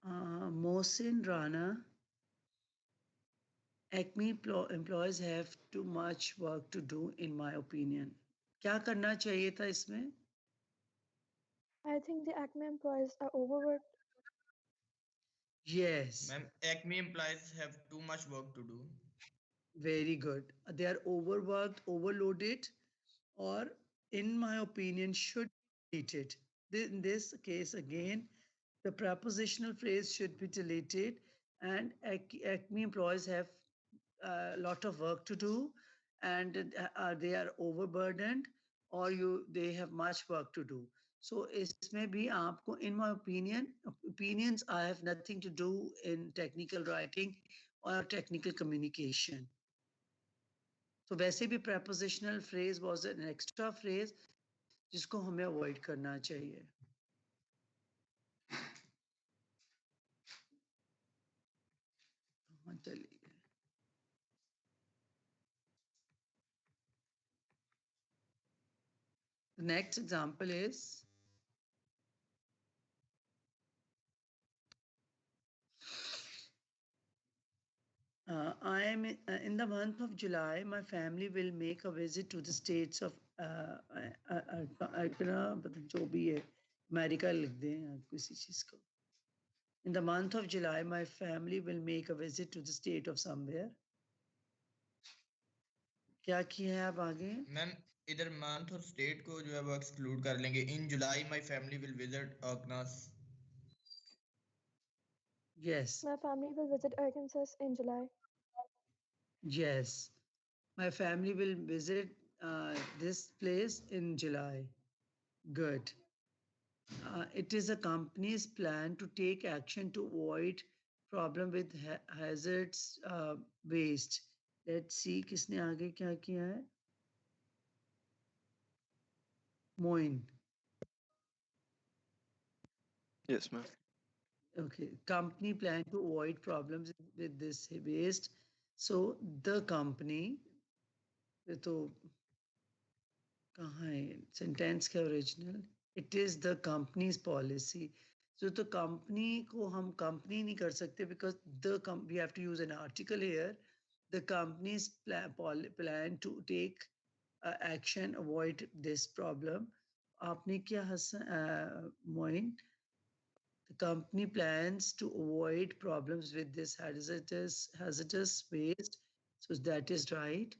Mohsin Rana. Acme employees have too much work to do, in my opinion. क्या करना चाहिए था इसमें? I think the Acme employees are overworked. Yes. Ma'am, Acme employees have too much work to do. Very good. They are overworked, overloaded, or in my opinion, should be deleted. In this case, again, the prepositional phrase should be deleted, and Acme employees have a lot of work to do, and they are overburdened, or they have much work to do. So इसमें भी आपको, in my opinion, opinions I have nothing to do in technical writing or technical communication. So वैसे भी prepositional phrase was an extra phrase जिसको हमें avoid करना चाहिए. चलिए. The next example is I am in the month of July. My family will make a visit to the states of जो भी है अमेरिका लिख दें किसी चीज को. In the month of July, my family will make a visit to the state of somewhere. क्या किया है आप आगे? मैम इधर मंथ और स्टेट को जो है वो एक्सक्लूड कर लेंगे. In July my family will visit Arkansas. Yes. My family will visit Arkansas in July. Yes. My family will visit this place in July. Good. It is a company's plan to take action to avoid problem with hazards waste. Let's see किसने आगे क्या किया है? Moin. Yes, ma'am. Okay. Company plan to avoid problems with this waste. So the company, तो कहाँ है sentence का original? It is the company's policy. So the company को हम company नहीं कर सकते because we have to use an article here. The company's plan to take action, avoid this problem. आपने क्या Moin? The company plans to avoid problems with this hazardous waste. So that is right.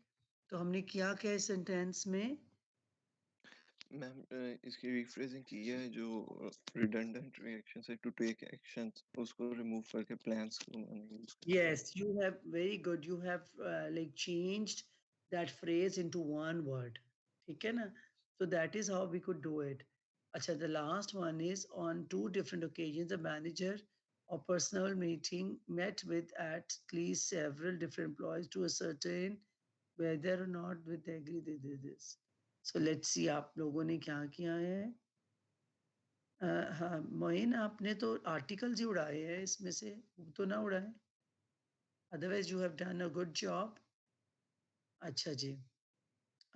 तो हमने क्या क्या sentence में? Ma'am इसकी rephrasing की है जो redundant reactions है to take actions उसको remove करके plans को मैंने use किया. Yes, you have very good. You have changed that phrase into one word. ठीक है ना? So that is how we could do it. Acha, the last one is on 2 different occasions, the manager of personal meeting met with at least several different employees to ascertain whether or not with they agree they did this. So let's see आप लोगों ने क्या किया है. हाँ, मोइन आपने तो articles ही उड़ाए हैं इसमें से, वो तो ना उड़ाए. Otherwise you have done a good job. अच्छा जी.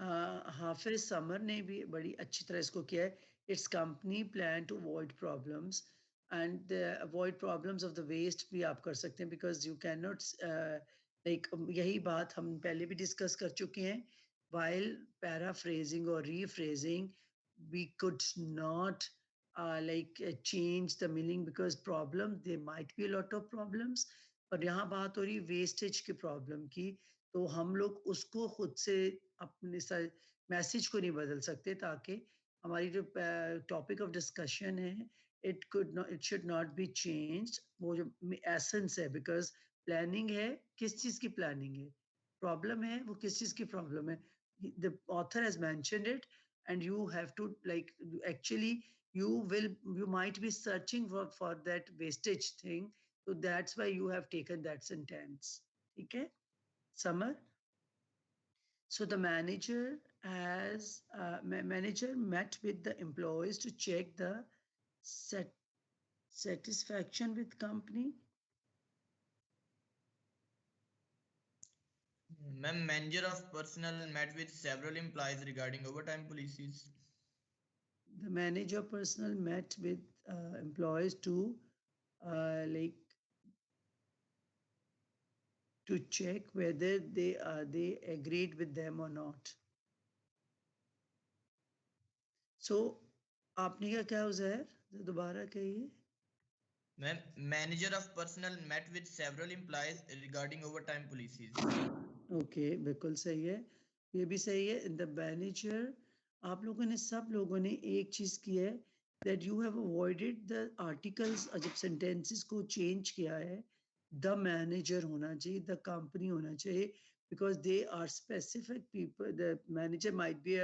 हाफिज समर ने भी बड़ी अच्छी तरह इसको किया है. It's company plan to avoid problems and avoid problems of the waste भी आप कर सकते हैं because you can not like यही बात हम पहले भी डिस्कस कर चुके हैं. वाइल पैराफ्रेजिंग और rephrasing we could not like change the meaning because problem there might be a lot of problems, पर यहाँ बात हो रही वेस्टेज की प्रॉब्लम की, तो हम लोग उसको खुद से अपने मैसेज को नहीं बदल सकते ताकि हमारी जो टॉपिक ऑफ डिस्कशन है it should not be changed. वो जो एसेंस है, बिकॉज प्लानिंग है, किस चीज की प्लानिंग है, प्रॉब्लम है वो किस चीज की प्रॉब्लम है. The author has mentioned it and you have to like actually you might be searching for that wastage thing, so that's why you have taken that sentence. Okay, Summer. So the manager met with the employees to check the satisfaction with company. Ma'am, manager of personnel met with several employees regarding overtime policies. The manager of personnel met with employees to like to check whether they agreed with them or not. So आपने क्या कहा उज़ैर, दोबारा कहिए. Ma'am, manager of personnel met with several employees regarding overtime policies. Okay, बिल्कुल सही है, ये भी सही है. In the manager, आप लोगों ने सब लोगों ने एक चीज की है that you have avoided the articles. जब sentences को change किया है, the manager होना चाहिए, the company होना चाहिए, because they are specific people. The manager might be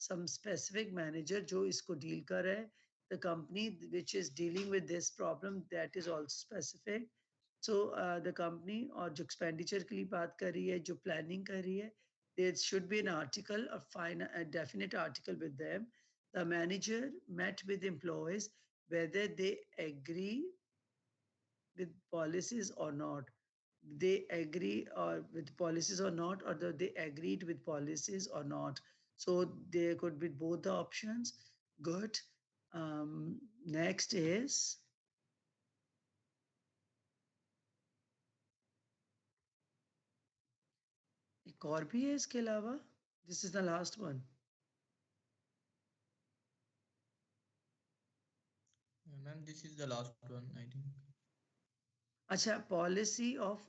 some specific manager जो इसको deal कर रहा है. The company which is dealing with this problem, that is also specific. So the company और जो expenditure के लिए बात कर रही है, जो planning कर रही है, there should be an article, a definite article with them. The manager met with employees whether they agree with policies or not. They agree or with policies or not, or they agreed with policies or not. So there could be both the options. Good. Next is एक और भी है इसके अलावा. This is the last one. Ma'am, this is the last one, I think. Acha, policy of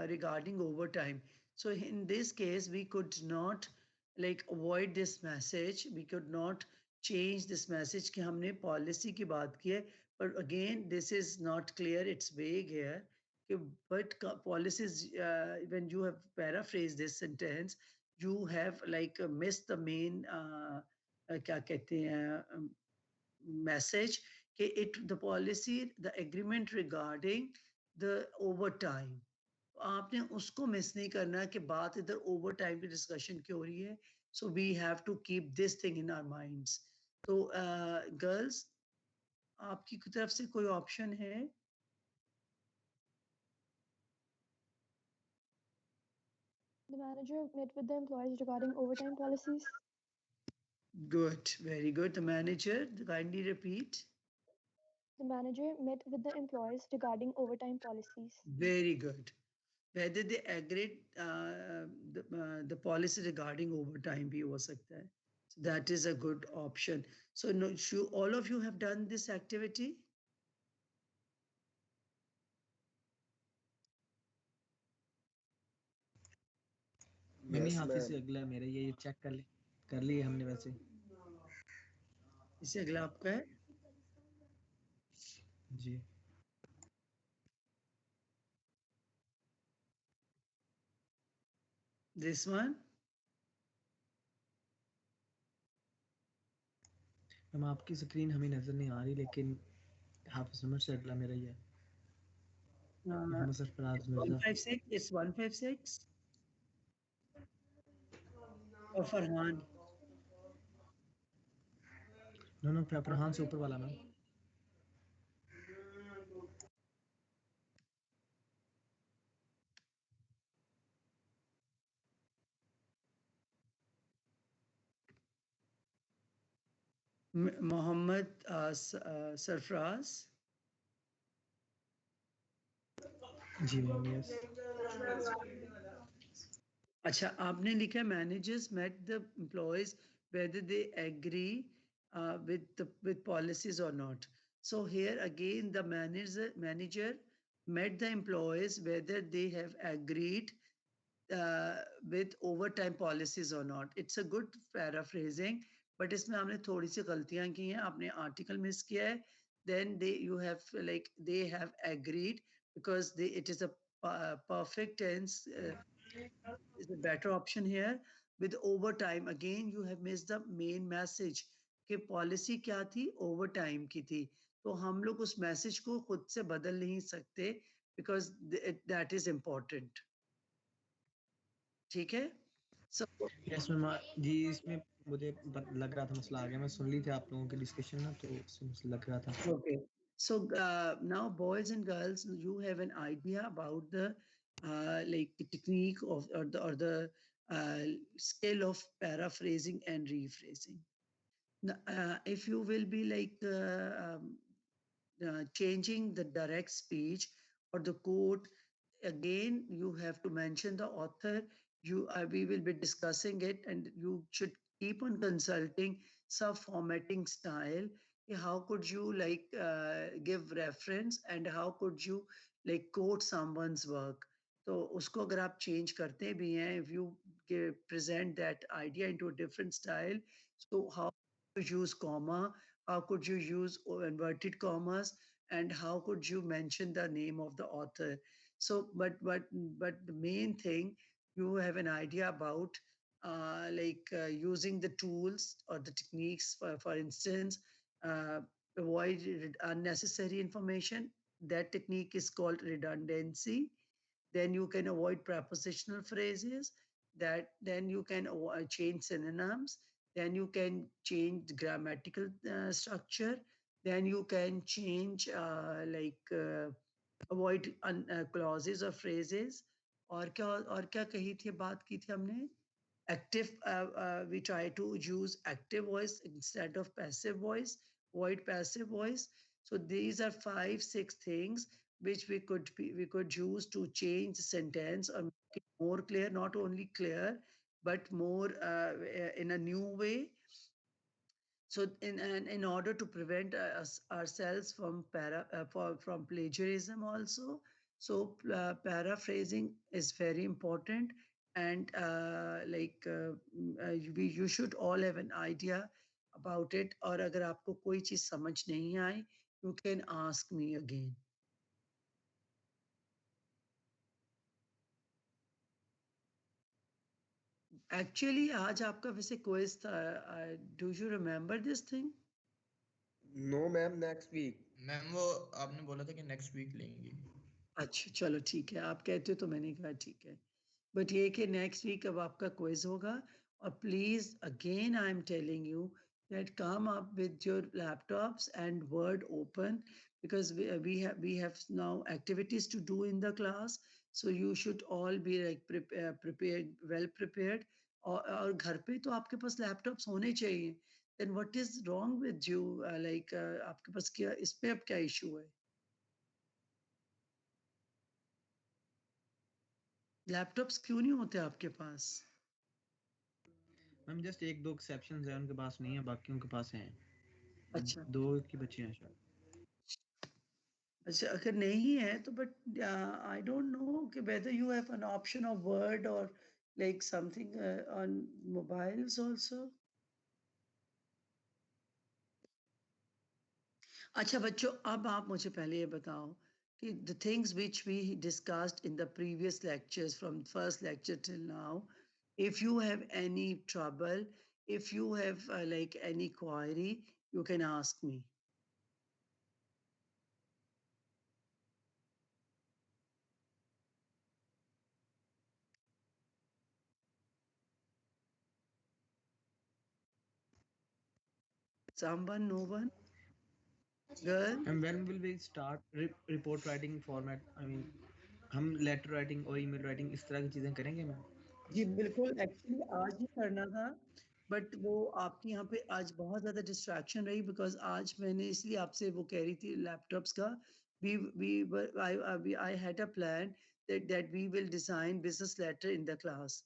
regarding overtime. So in this case, we could not like avoid this message. We could not change this message कि हमने policy की बात की है. But again, this is not clear. It's vague here. But policies, when you have paraphrased this sentence, you have like missed the main क्या कहते हैं message. The policy, the agreement regarding the overtime, आपने उसको miss नहीं करना कि बात इधर ओवर टाइम की डिस्कशन की हो रही है. So we have to keep this thing in our minds. तो गर्ल्स, आपकी तरफ से कोई ऑप्शन है? The manager met with the employees regarding overtime policies. Good, very good. The manager, kindly repeat. The manager met with the employees regarding overtime policies. Very good. Whether they agreed the policy regarding overtime भी हो सकता है. So that is a good option. So no, all of you have done this activity? नहीं हाफिज से अगला मेरा ये check कर लिए हमने वैसे. इससे अगला आपका है जी. This one? मैम आपकी स्क्रीन हमें नजर नहीं आ रही, लेकिन हाफिज उमर से अगला मेरा ही है, Mohammed Sarfraz Mirza. 156, it's 156 or Farhan? No Farhan से ऊपर वाला मैम। Mohammed Sarfraz. जी मैम, यस। अच्छा, आपने लिखा managers met the employees whether they agree with policies or not. So here again the manager met the employees whether they have agreed with overtime policies or not. It's a good paraphrasing, but इसमें हमने थोड़ी सी गलतियां की हैं. आपने article miss किया है. Then you have like they have agreed because it is a perfect tense. Is a better option here. With overtime, again you have missed the main message कि policy क्या थी, overtime की थी. तो हम लोग उस message को खुद से बदल नहीं सकते because that is important. ठीक है? So यस मैम जी, इसमें मुझे लग रहा था मसला आ गया। मैं सुन ली थी आप लोगों की डिस्कशन ना, तो इसमें मसला लग रहा था। Okay. So now boys and girls, you have an idea about the like the technique of or the skill of paraphrasing and rephrasing. Now, if you will be like changing the direct speech or the quote, again you have to mention the author. We will be discussing it, and you should keep on consulting some formatting style. How could you like give reference and how could you like quote someone's work? तो उसको अगर आप change करते भी हैं, if you present that idea into a different style, so how to use comma, how could you use inverted commas, and how could you mention the name of the author? So, but the main thing, you have an idea about using the tools or the techniques. For instance, avoid unnecessary information. That technique is called redundancy. Then you can avoid prepositional phrases. Then you can change synonyms. Then you can change grammatical structure. Then you can change avoid clauses or phrases. और क्या कही थी, बात की थी हमने? Active, we try to use active voice instead of passive voice, avoid passive voice. So these are 5-6 things which we could use to change the sentence or make it more clear, not only clear, but more in a new way. So in order to prevent ourselves from from plagiarism also, so paraphrasing is very important, and you should all have an idea about it. और अगर आपको कोई चीज समझ नहीं आए, you can ask me again. Actually, आज आपका वैसे क्विज था. Do you remember this thing? No, ma'am. Next week. Ma'am वो आपने बोला था कि नेक्स्ट वीक लेंगे. अच्छा, चलो ठीक है, आप कहते हो तो मैंने कहा ठीक है. बट ये कि नेक्स्ट वीक अब आपका क्विज होगा, और please again I am telling you that come up with your laptops and Word open, because we have now activities to do in the class, so you should all be like prepared, well prepared. और घर पे तो आपके पास laptops होने चाहिए. then what is wrong with you? आपके पास क्या, इस पे अब क्या इशू है? लैपटॉप्स क्यों नहीं होते आपके पास? मैम जस्ट 1-2 एक्सेप्शंस हैं, उनके पास नहीं है, बाकियों के पास हैं. अच्छा 2 की बच्चे हैं शायद. अच्छा, अगर नहीं है तो बट आई डोंट नो कि whether you have an option of Word or like something on mobiles also. अच्छा बच्चों, अब आप मुझे पहले ये बताओ कि the things which we discussed in the previous lectures, from first lecture till now, if you have any trouble, if you have like any query, you can ask me. Someone, no one? Girl? And when will we start report writing format? I mean, हम letter writing और email writing इस तरह की चीजें करेंगे ma'am? जी बिल्कुल, actually आज ही करना था, बट वो आपके यहाँ पे आज बहुत ज़्यादा डिस्ट्रैक्शन रही, बिकॉज आज मैंने इसलिए आपसे वो कह रही थी लैपटॉप्स का, I had a plan that we will design business letter in the class,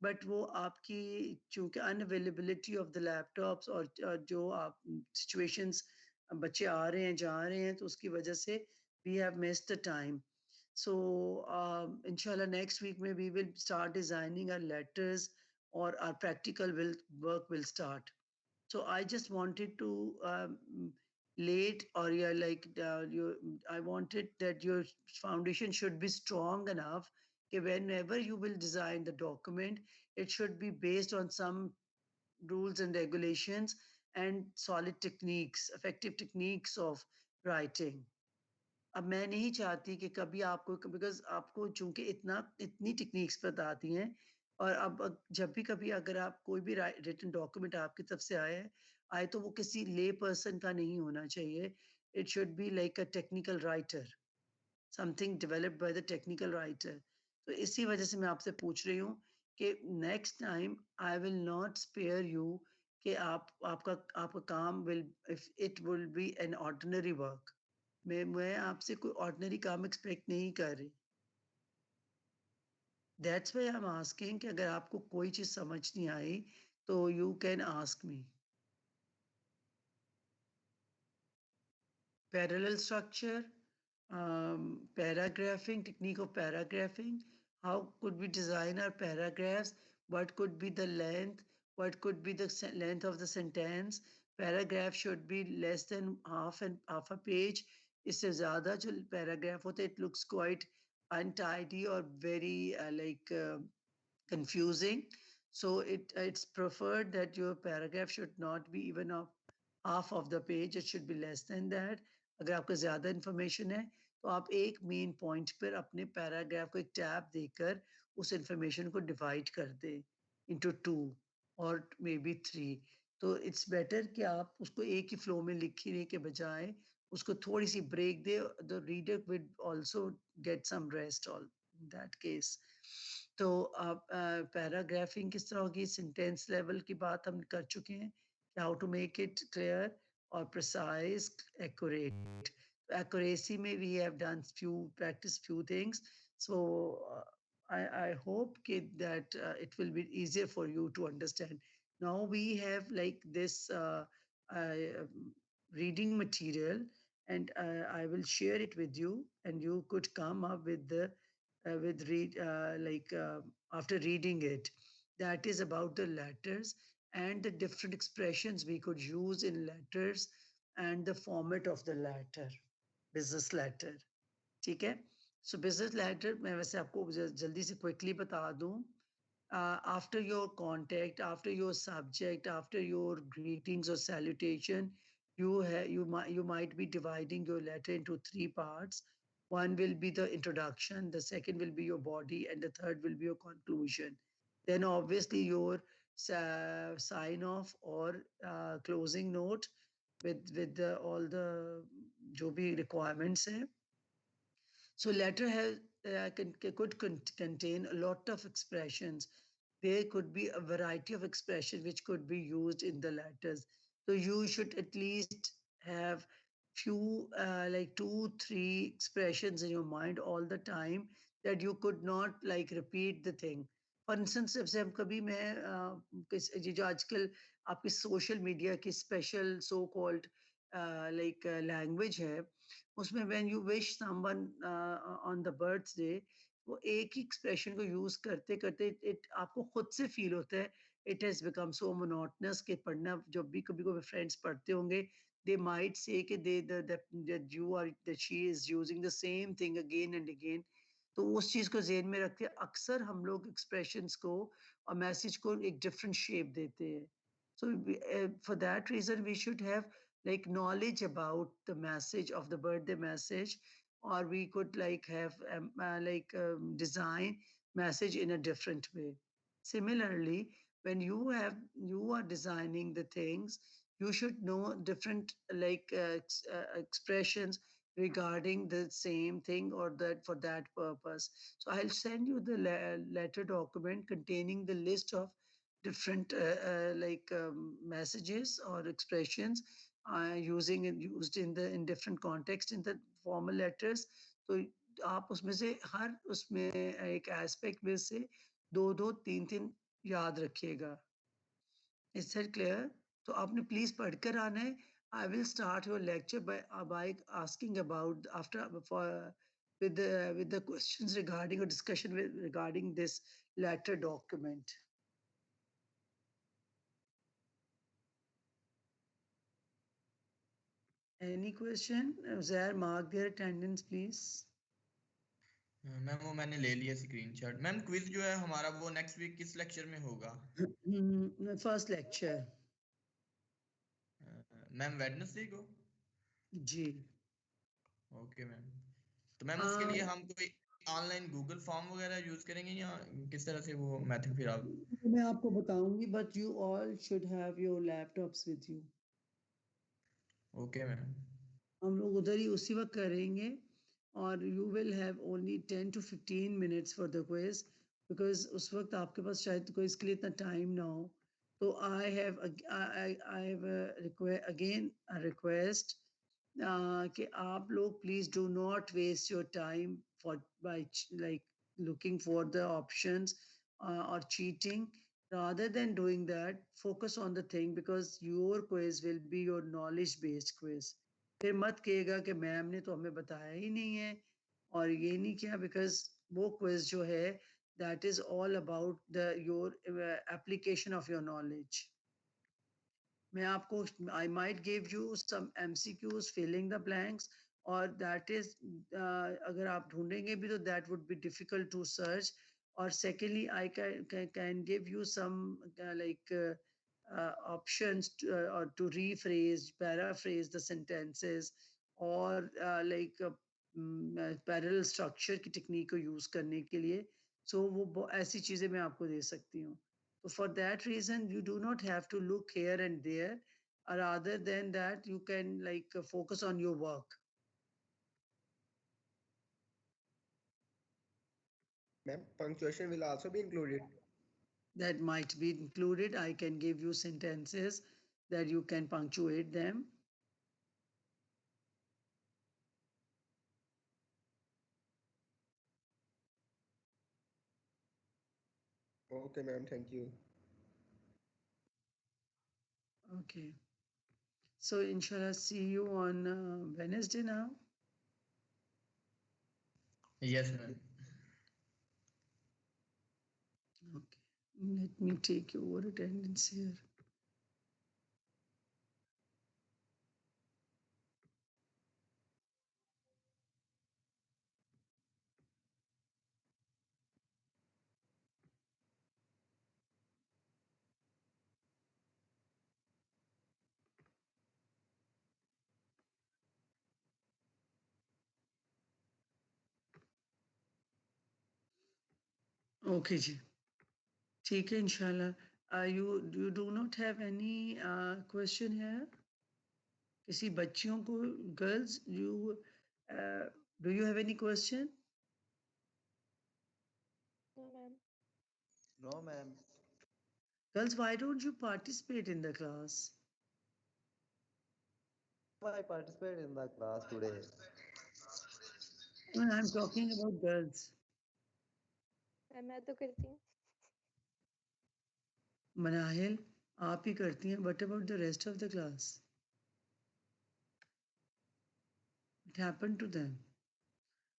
but वो आपकी चूंकि अनअवेलेबिलिटी ऑफ द लैपटॉप्स और जो आप सिचुएशंस बच्चे आ रहे हैं जा रहे हैं, तो उसकी वजह से we have missed the time. So inshallah next week we will start designing our letters, or our practical work will start. So I just wanted to late, or yeah, like I wanted that your foundation should be strong enough that whenever you will design the document, it should be based on some rules and regulations and solid techniques, effective techniques of writing. अब मैं नहीं चाहती कि कभी आपको, because आपको चूंकि इतनी टेक्निक्स बताती हैं, और अब जब भी कभी अगर आप कोई भी रिटन डॉक्यूमेंट आपकी तरफ से आए तो वो किसी ले पर्सन का नहीं होना चाहिए. It should be like a technical writer, something developed by the technical writer. तो इसी वजह से मैं आपसे पूछ रही हूँ कि next time I will not spare you कि आपका काम will, if it will be an ordinary work. मैं आपसे कोई ऑर्डिनरी काम एक्सपेक्ट नहीं कर रही. That's why I am asking कि अगर आपको कोई चीज समझ नहीं आई तो you can ask me. Parallel structure, paragraphing, technique of paragraphing. How could we design our paragraphs? What could be the length? What could be the length of the sentence? Paragraph should be less than half a page. इससे ज़्यादा जो paragraph होता है, it looks quite untidy or very confusing. So it's preferred that your paragraph should not be even of half of the page. It should be less than that. अगर आपको ज़्यादा information है तो आप एक मेन पॉइंट पर अपने paragraph को एक टैब देकर उस इन्फॉर्मेशन को डिवाइड कर दे इनटू 2 और मे बी 3. तो इट्स बेटर कि आप उसको एक ही फ्लो में लिखने के बजाय उसको थोड़ी सी ब्रेक दे. The reader will also get some rest all in that case. तो आप पैराग्राफिंग किस तरह होगी, सेंटेंस लेवल की बात हम कर चुके हैं, how to make it clear or precise, accurate. Accuracy may we have done practice few things. So I hope that it will be easier for you to understand. Now we have like this reading material, and I will share it with you, and you could come up with the after reading it. That is about the letters and the different expressions we could use in letters and the format of the letter, business letter. ठीक है? So business letter मैं वैसे आपको जल्दी से quickly बता दूं. After your contact, after your subject, after your greetings or salutation, you might be dividing your letter into 3 parts. One will be the introduction, the second will be your body, and the third will be your conclusion. Then obviously your sign off or closing note with all the जो भी requirements है. So letter could contain a lot of expressions. There could be a variety of expressions which could be used in the letters. So you should at least have few like 2-3 expressions in your mind all the time, that you could not like repeat the thing. For instance जब कभी मैं जो आजकल आपकी social media की special so called like language है, उसमें when you wish someone on the birthday, वो एक ही एक्सप्रेशन को यूज करते करते इट आपको खुद से फील होता है it has become so monotonous कि पढ़ना जब भी कभी कोई फ्रेंड्स पढ़ते होंगे, they might say कि that you are that she is using the same thing again and again. तो उस चीज को ज़हन में रखते अक्सर हम लोग एक्सप्रेशंस को और मैसेज को एक डिफरेंट शेप देते हैं. So for that reason, we should have like knowledge about the message of the birthday message, or we could like have design message in a different way. Similarly, when you are designing the things, you should know different expressions regarding the same thing or that for that purpose. So I'll send you the letter document containing the list of different messages or expressions used in the in different context in the formal letters. तो आप उसमें से हर उसमें एक aspect में से दो दो तीन तीन याद रखिएगा. Is that clear? तो आपने प्लीज पढ़कर आना है. I will start your lecture by asking about after with the questions regarding or discussion regarding this letter document. Any question? Zair, mark their attendance, please. Ma'am वो मैंने ले लिया screenshot. Ma'am quiz जो है हमारा वो नेक्स्ट वीक किस lecture में होगा? First lecture. मैम वेडनेसडे को? जी. Okay ma'am. तो मैम उसके लिए हम कोई ऑनलाइन गूगल फॉर्म वगैरह यूज करेंगे या किस तरह से वो मेथड फिर आप? मैं आपको बताऊंगी, but you all should have your laptops with you. Okay ma'am. हम लोग उधर ही उसी वक्त करेंगे और you will have only 10 to 15 minutes for the quiz because उस वक्त आपके पास शायद quiz के लिए इतना time ना हो. तो I have again a request कि आप लोग please do not waste your time by like looking for the options or cheating. Rather than doing that, focus on the thing because your quiz will be your knowledge based quiz. फिर मत कहिएगा कि ma'am ने तो हमें बताया ही नहीं है और ये नहीं किया, बिकॉज वो क्विज जो है that is all about the your application of your knowledge. मैं आपको I might give you some MCQs filling the blanks और दैट इज अगर आप ढूंढेंगे भी तो that would be difficult to search. और secondly I can give you some like options to rephrase, paraphrase the sentences or parallel structure की technique को use करने के लिए. So वो ऐसी चीजें मैं आपको दे सकती हूँ. So for that reason you do not have to look here and there. Rather than that you can like focus on your work. Ma'am, punctuation will also be included. That might be included. I can give you sentences that you can punctuate them. Okay, ma'am. Thank you. Okay. So inshallah, see you on Wednesday now. Yes, ma'am. Okay. Let me take your attendance here. Okay जी. ठीक है इंशाल्लाह. You do not have any question here? किसी बच्चियों को girls do you have any question? No ma'am. No ma'am. Girls, why don't you participate in the class? I participated in the class today. Well, I'm talking about girls. मैं तो करती हूँ. मनाहिल आप ही करती हैं. What about the rest of the class? What happened to them?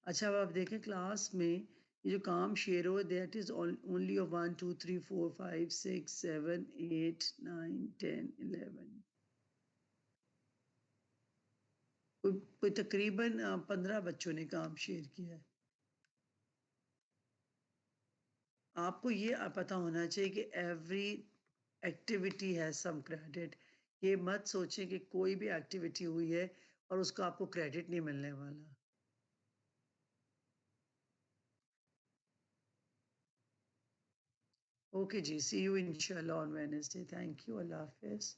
अच्छा अब आप देखें क्लास में ये जो काम शेयर हो that is only of 1 2 3 4 5 6 7 8 9 10 11 कोई तकरीबन 15 बच्चों ने काम शेयर किया है. आपको ये पता होना चाहिए कि every एक्टिविटी है सम क्रेडिट। ये मत सोचें कि कोई भी एक्टिविटी हुई है और उसका आपको क्रेडिट नहीं मिलने वाला। ओके जी, सी यू इंशाल्लाह on Wednesday. Thank you, Allah Hafiz.